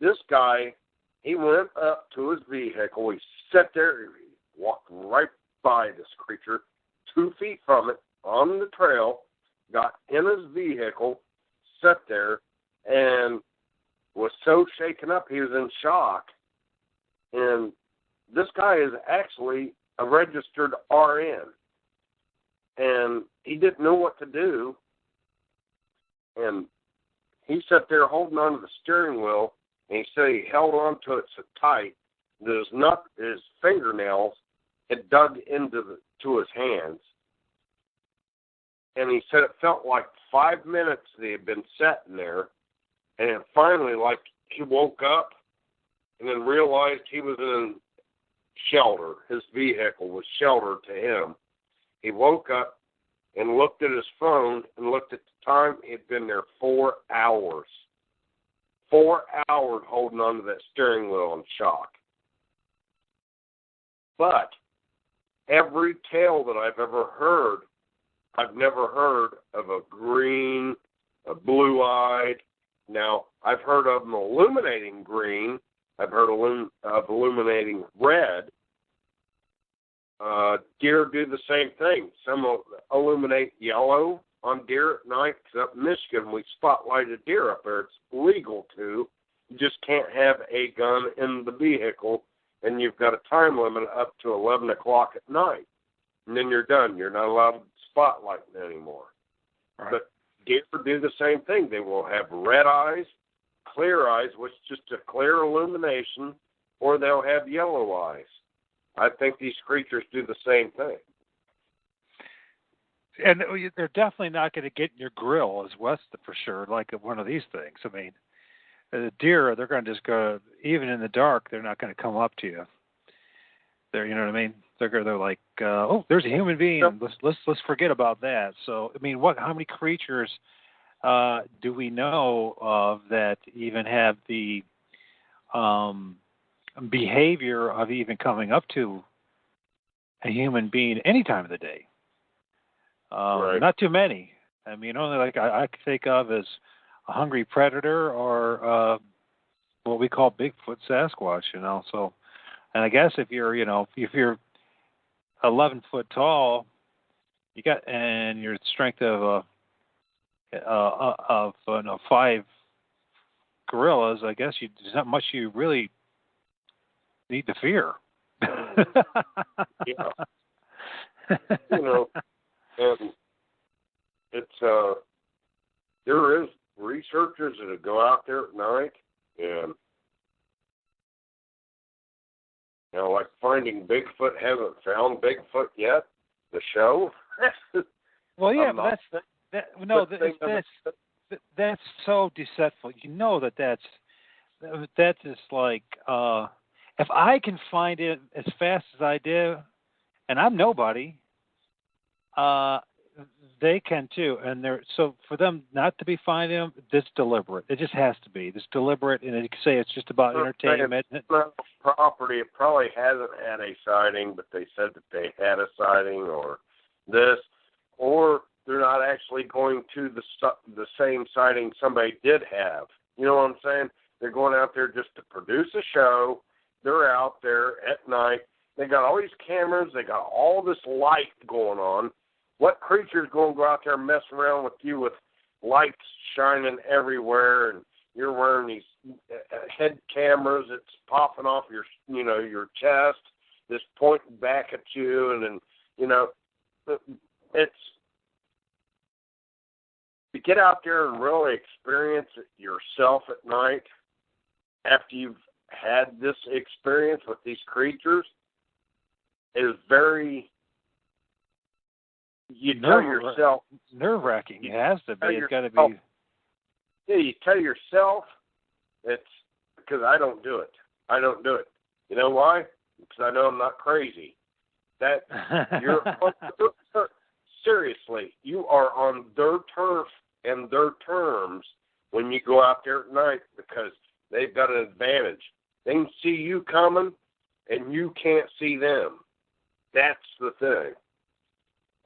[SPEAKER 3] this guy, he went up to his vehicle. He sat there. He walked right by this creature, 2 feet from it, on the trail, got in his vehicle, sat there, and was so shaken up he was in shock. And this guy is actually a registered RN. And he didn't know what to do. And he sat there holding on to the steering wheel, and he said he held on to it so tight that his fingernails had dug into his hands. And he said it felt like 5 minutes that he had been sitting there, and then finally, like, he woke up and then realized he was in shelter. His vehicle was shelter to him. He woke up and looked at his phone and looked at the time. He had been there 4 hours. 4 hours holding on to that steering wheel in shock. But every tale that I've ever heard, I've never heard of a green, a blue-eyed. Now, I've heard of them illuminating green. I've heard of illuminating red. Deer do the same thing. Some illuminate yellow on deer at night. 'Cause up in Michigan, we spotlighted deer up there. It's legal to. You just can't have a gun in the vehicle, and you've got a time limit up to 11 o'clock at night. And then you're done. You're not allowed to spotlight anymore. Right. But deer do the same thing. They will have red eyes, clear eyes, which is just a clear illumination, or they'll have yellow eyes. I think these creatures do the same thing.
[SPEAKER 2] And they're definitely not going to get in your grill, as Wes for sure, like one of these things. I mean, the deer, they're going to just go, even in the dark, they're not going to come up to you. You know what I mean? They're like, oh, there's a human being. Yep. Let's forget about that. So, I mean, how many creatures do we know of that even have the behavior of even coming up to a human being any time of the day? Right. Not too many. I mean, only like I can think of as a hungry predator or what we call Bigfoot, Sasquatch. So, and I guess if you're 11 foot tall, and your strength of 5 gorillas, I guess there's not much you really need to fear.
[SPEAKER 3] Yeah. And it's there is researchers that go out there at night and like Finding Bigfoot hasn't found Bigfoot yet. The show.
[SPEAKER 2] Well, yeah, but that's so deceitful. You know that's just like if I can find it as fast as I do, and I'm nobody, they can too. And so for them not to be finding them, it's deliberate. It just has to be. It's deliberate, and you can say it's just about entertainment.
[SPEAKER 3] Property, it probably hasn't had a sighting, but they said that they had a sighting or this, or they're not actually going to the same sighting somebody did have. You know what I'm saying? They're going out there just to produce a show. They're out there at night. They got all these cameras. They got all this light going on. What creature's going to go out there and mess around with you with lights shining everywhere, and you're wearing these head cameras that's popping off your chest, just pointing back at you, and then, it's to get out there and really experience it yourself at night after you've had this experience with these creatures is very... You tell yourself...
[SPEAKER 2] Nerve-wracking. It has to be. It's got to be...
[SPEAKER 3] Yeah, you tell yourself, it's because I don't do it. I don't do it. You know why? because I know I'm not crazy. That you're seriously, you are on their turf and their terms when you go out there at night because they've got an advantage. They can see you coming, and you can't see them. That's the thing.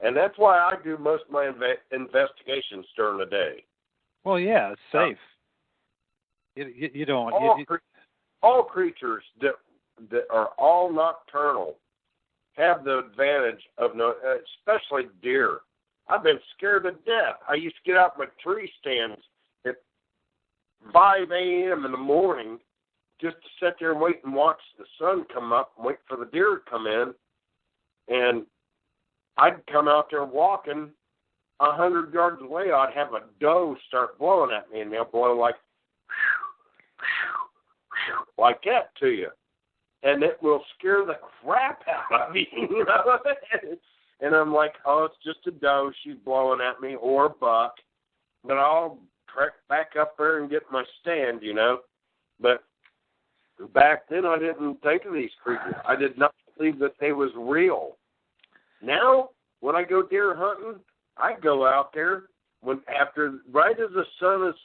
[SPEAKER 3] And that's why I do most of my investigations during the day.
[SPEAKER 2] Well, yeah, it's safe. You don't.
[SPEAKER 3] All creatures that are all nocturnal have the advantage of especially deer. I've been scared to death. I used to get out my tree stands at 5 a.m. in the morning just to sit there and wait and watch the sun come up and wait for the deer to come in. And I'd come out there walking 100 yards away. I'd have a doe start blowing at me, and they'll blow like that to you. And it will scare the crap out of you, you know? And I'm like, oh, it's just a doe. She's blowing at me, or a buck. But I'll trek back up there and get my stand, you know? But back then, I didn't think of these creatures. I did not believe that they was real. Now, when I go deer hunting, I go out there right as the sun is,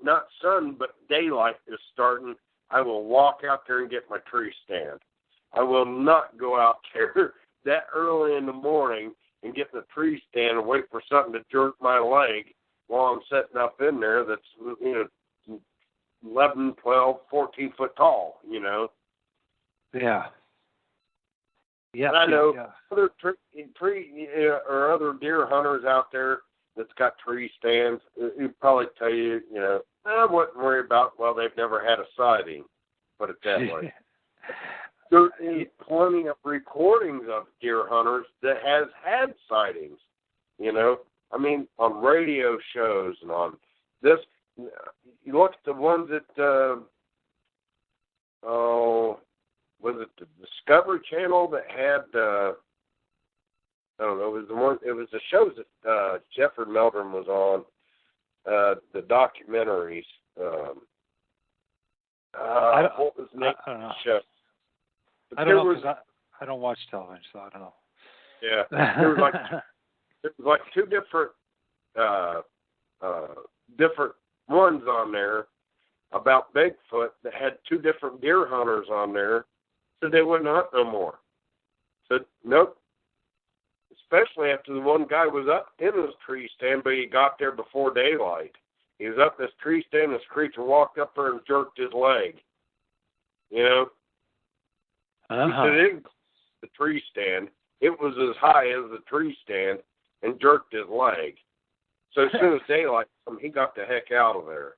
[SPEAKER 3] not sun, but daylight is starting, I will walk out there and get my tree stand. I will not go out there that early in the morning and get the tree stand and wait for something to jerk my leg while I'm sitting up in there that's, 11, 12, 14 foot tall, you know.
[SPEAKER 2] Yeah. Yeah.
[SPEAKER 3] And I know other tree or other deer hunters out there that's got tree stands who probably tell you, I wouldn't worry about, well, they've never had a sighting, put it that way. There is plenty of recordings of deer hunters that has had sightings, I mean, on radio shows and on this. You look at the ones that, was it the Discovery Channel that had, I don't know, it was the shows that Jeffrey Meldrum was on, the documentaries. What was the name of the show?
[SPEAKER 2] I don't know, because I don't watch television, so I don't know.
[SPEAKER 3] Yeah, there was like two different ones on there about Bigfoot that had two different deer hunters on there, said they wouldn't hunt no more. Said, nope. Especially after the one guy was up in his tree stand, but he got there before daylight. He was up in his tree stand, this creature walked up there and jerked his leg. He said it didn't the tree stand. It was as high as the tree stand and jerked his leg. So as soon as daylight came, he got the heck out of there.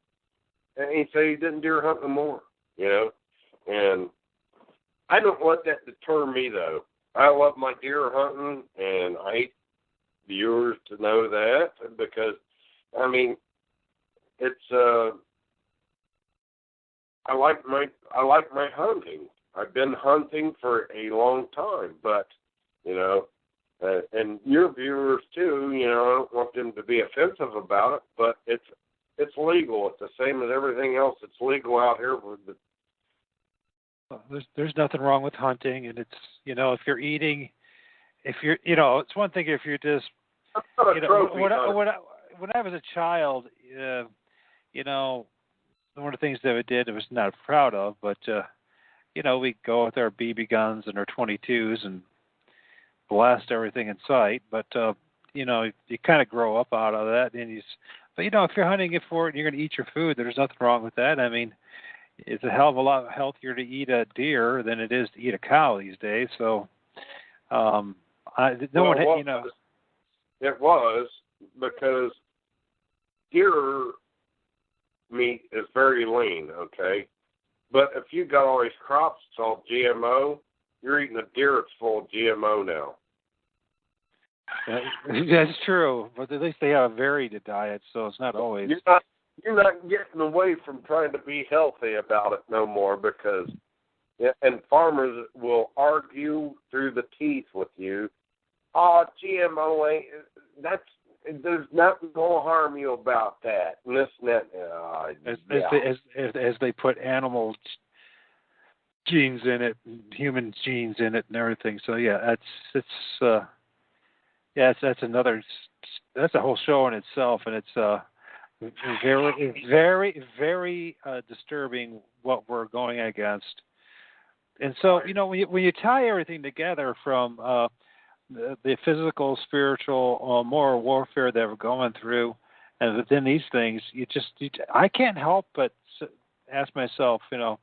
[SPEAKER 3] And he said he didn't deer hunt no more, And I don't let that deter me, though. I love my deer hunting, and I hate viewers to know that because, I mean, it's I like my hunting. I've been hunting for a long time, but and your viewers too. I don't want them to be offensive about it, but it's legal. It's the same as everything else. It's legal out here.
[SPEAKER 2] There's nothing wrong with hunting, and it's if you're eating, it's one thing if you're just when I was a child, one of the things that we did I was not proud of, but we go with our BB guns and our 22s and blast everything in sight. But you kind of grow up out of that, and but if you're hunting it for it and you're going to eat your food, there's nothing wrong with that. I mean, it's a hell of a lot healthier to eat a deer than it is to eat a cow these days. So, it
[SPEAKER 3] was because deer meat is very lean, okay? But if you got all these crops that's all GMO, you're eating a deer that's full of GMO now.
[SPEAKER 2] That's true, but at least they have a varied diet, so it's not always.
[SPEAKER 3] You're not getting away from trying to be healthy about it no more because, and farmers will argue through the teeth with you. Oh, GMO ain't, there's nothing going to harm you about that. And this and that.
[SPEAKER 2] As they put animal genes in it, human genes in it, and everything. So yeah, that's another. That's a whole show in itself, and it's very, very disturbing what we're going against. And so, when you tie everything together from the physical, spiritual, moral warfare that we're going through, and within these things, I can't help but ask myself, the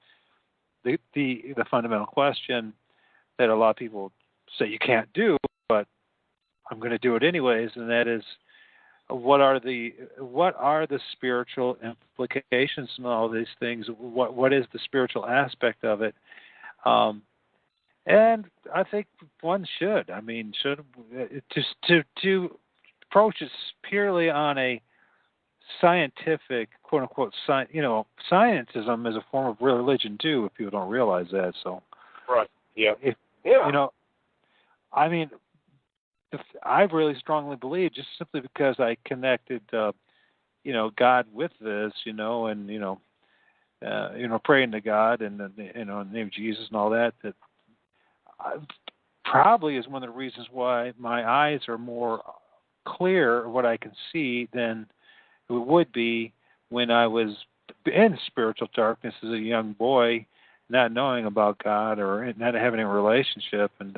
[SPEAKER 2] fundamental question that a lot of people say you can't do, but I'm going to do it anyways, and that is, what are the spiritual implications in all these things? What is the spiritual aspect of it? And I think one should. I mean, just to approach it purely on a scientific, quote unquote, scientism is a form of religion too. If people don't realize that, so
[SPEAKER 3] right, yeah,
[SPEAKER 2] I mean, I really strongly believe, just simply because I connected, God with this, and praying to God and in the name of Jesus and all that. That probably is one of the reasons why my eyes are more clear of what I can see than it would be when I was in spiritual darkness as a young boy, not knowing about God or not having a relationship, and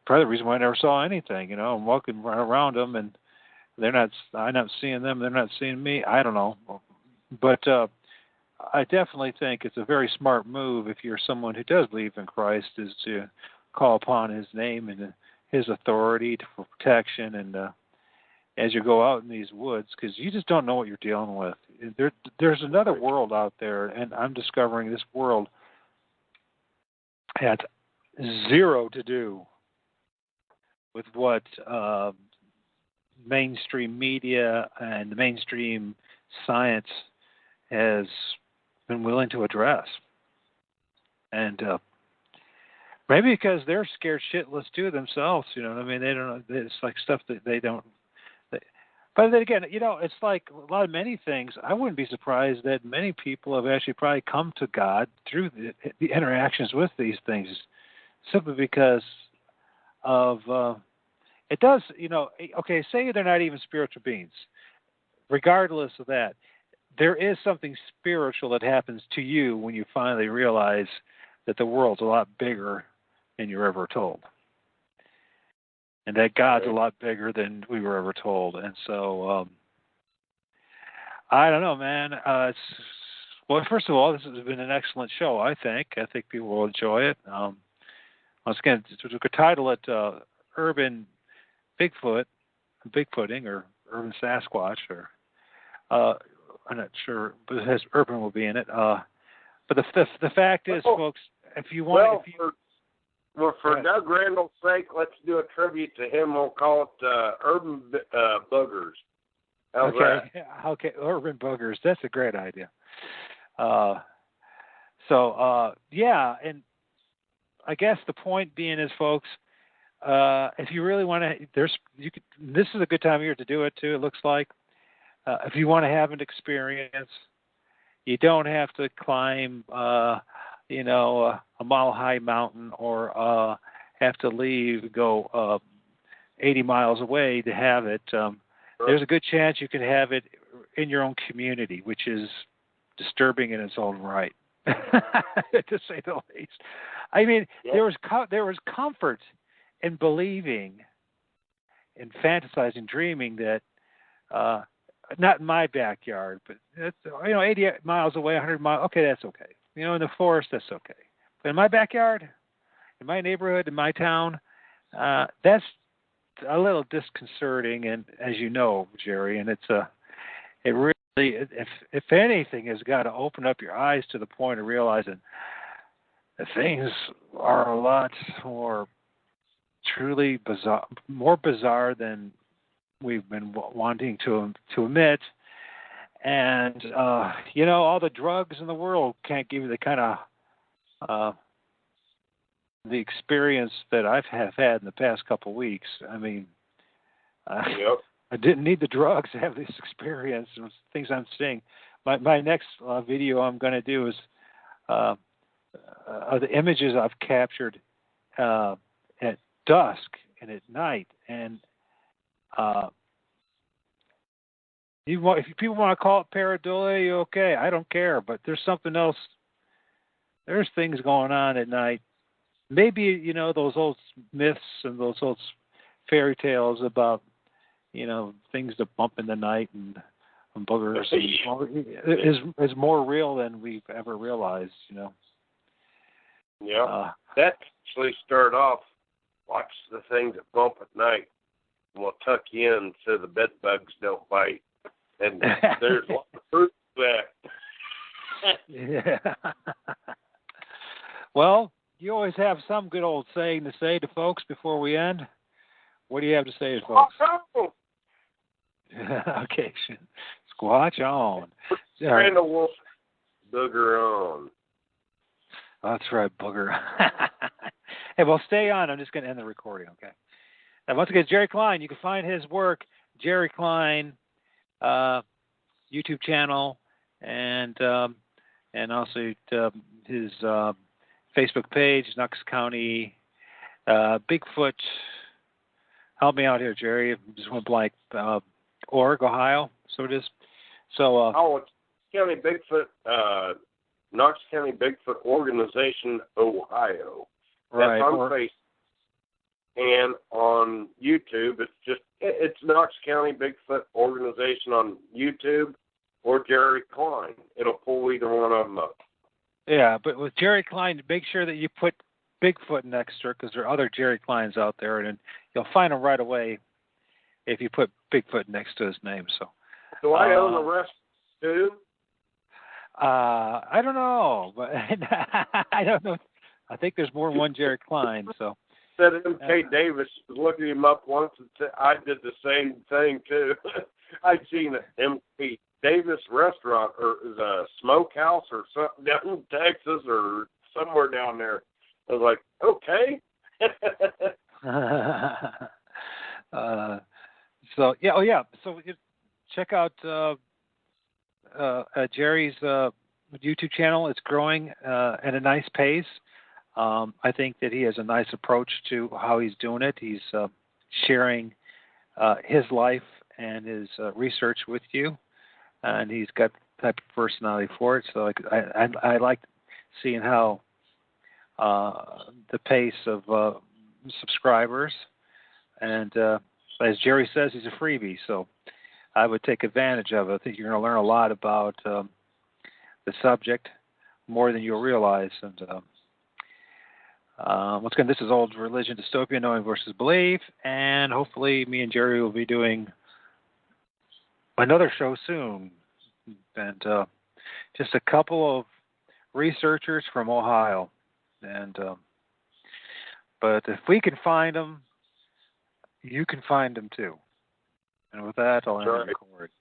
[SPEAKER 2] probably the reason why I never saw anything. I'm walking around them, and I'm not seeing them, they're not seeing me. I don't know, but I definitely think it's a very smart move if you're someone who does believe in Christ, is to call upon His name and His authority for protection, and as you go out in these woods, because you just don't know what you're dealing with. There's another world out there, and I'm discovering this world has zero to do with what mainstream media and the mainstream science has been willing to address. And maybe because they're scared shitless too themselves, you know what I mean? They don't know. It's like stuff that they don't. But then again, it's like many things. I wouldn't be surprised that many people have actually probably come to God through the interactions with these things, simply because of it does. Okay, say they're not even spiritual beings. Regardless of that, there is something spiritual that happens to you when you finally realize that the world's a lot bigger than you're ever told, and that God's a lot bigger than we were ever told. And so, I don't know, man. Well, first of all, this has been an excellent show, I think. I think people will enjoy it. Once again, we could title it Urban Bigfooting, or Urban Sasquatch, or I'm not sure, but it has urban will be in it. But the fact is, folks, if you want...
[SPEAKER 3] for Doug Randall's sake, let's do a tribute to him. We'll call it Urban Boogers. How's that?
[SPEAKER 2] Okay, Urban Boogers. That's a great idea. Yeah, and I guess the point being is, folks, if you really want to, this is a good time of year to do it too, it looks like. If you want to have an experience, you don't have to climb, a mile-high mountain, or have to go 80 miles away to have it. There's a good chance you can have it in your own community, which is disturbing in its own right, to say the least. I mean, there was comfort in believing, in fantasizing, dreaming that. Not in my backyard, but 80 miles away, 100 miles. Okay, that's okay. In the forest, that's okay. But in my backyard, in my neighborhood, in my town, that's a little disconcerting. And as you know, Jerry, and it really, if anything, has got to open up your eyes to the point of realizing that things are a lot more truly bizarre, more bizarre than we've been wanting to admit, and all the drugs in the world can't give you the kind of the experience that I've had in the past couple of weeks. I mean, I didn't need the drugs to have this experience and things I'm seeing. My next video I'm going to do is the images I've captured at dusk and at night, and if people want to call it pareidolia, okay, I don't care. But there's something else. There's things going on at night. Maybe those old myths and those old fairy tales about things that bump in the night and boogers is more real than we've ever realized.
[SPEAKER 3] Yeah, that actually started off. Watch the things that bump at night. We'll tuck you in so the bed bugs don't bite. And there's a lot of truth to that.
[SPEAKER 2] Yeah. Well, you always have some good old saying to say to folks before we end. What do you have to say to folks? Okay, squatch on.
[SPEAKER 3] And a wolf, booger on.
[SPEAKER 2] That's right, booger. Hey, well, stay on. I'm just going to end the recording, okay? And once again, Jerry Cline. You can find his work, Jerry Cline, YouTube channel, and also his Facebook page, Knox County Bigfoot. Help me out here, Jerry. I just went blank. Org, Ohio. So it is. So.
[SPEAKER 3] It's County Bigfoot. Knox County Bigfoot Organization, Ohio.
[SPEAKER 2] Right.
[SPEAKER 3] That's on Facebook. And on YouTube, it's Knox County Bigfoot Organization on YouTube or Jerry Cline. It'll pull either one of them up.
[SPEAKER 2] Yeah, but with Jerry Cline, make sure that you put Bigfoot next to it because there are other Jerry Clines out there, and you'll find them right away if you put Bigfoot next to his name. So.
[SPEAKER 3] Do I own the rest too?
[SPEAKER 2] I don't know, but I don't know. I think there's more than one Jerry Cline. So.
[SPEAKER 3] Said M.K. Davis was looking him up once and said I did the same thing too. I'd seen an M.K. Davis restaurant or a smokehouse or something down in Texas or somewhere down there. I was like, okay.
[SPEAKER 2] So yeah. So check out Jerry's YouTube channel. It's growing at a nice pace. I think that he has a nice approach to how he's doing it. He's sharing his life and his research with you, and he's got the type of personality for it. So I like seeing how the pace of subscribers, and as Jerry says, he's a freebie, so I would take advantage of it. I think you're going to learn a lot about the subject, more than you'll realize. And once again, this is Old Religion Dystopia, Knowing versus Believe, and hopefully me and Jerry will be doing another show soon. And just a couple of researchers from Ohio. And but if we can find them, you can find them too. And with that, I'll end the record.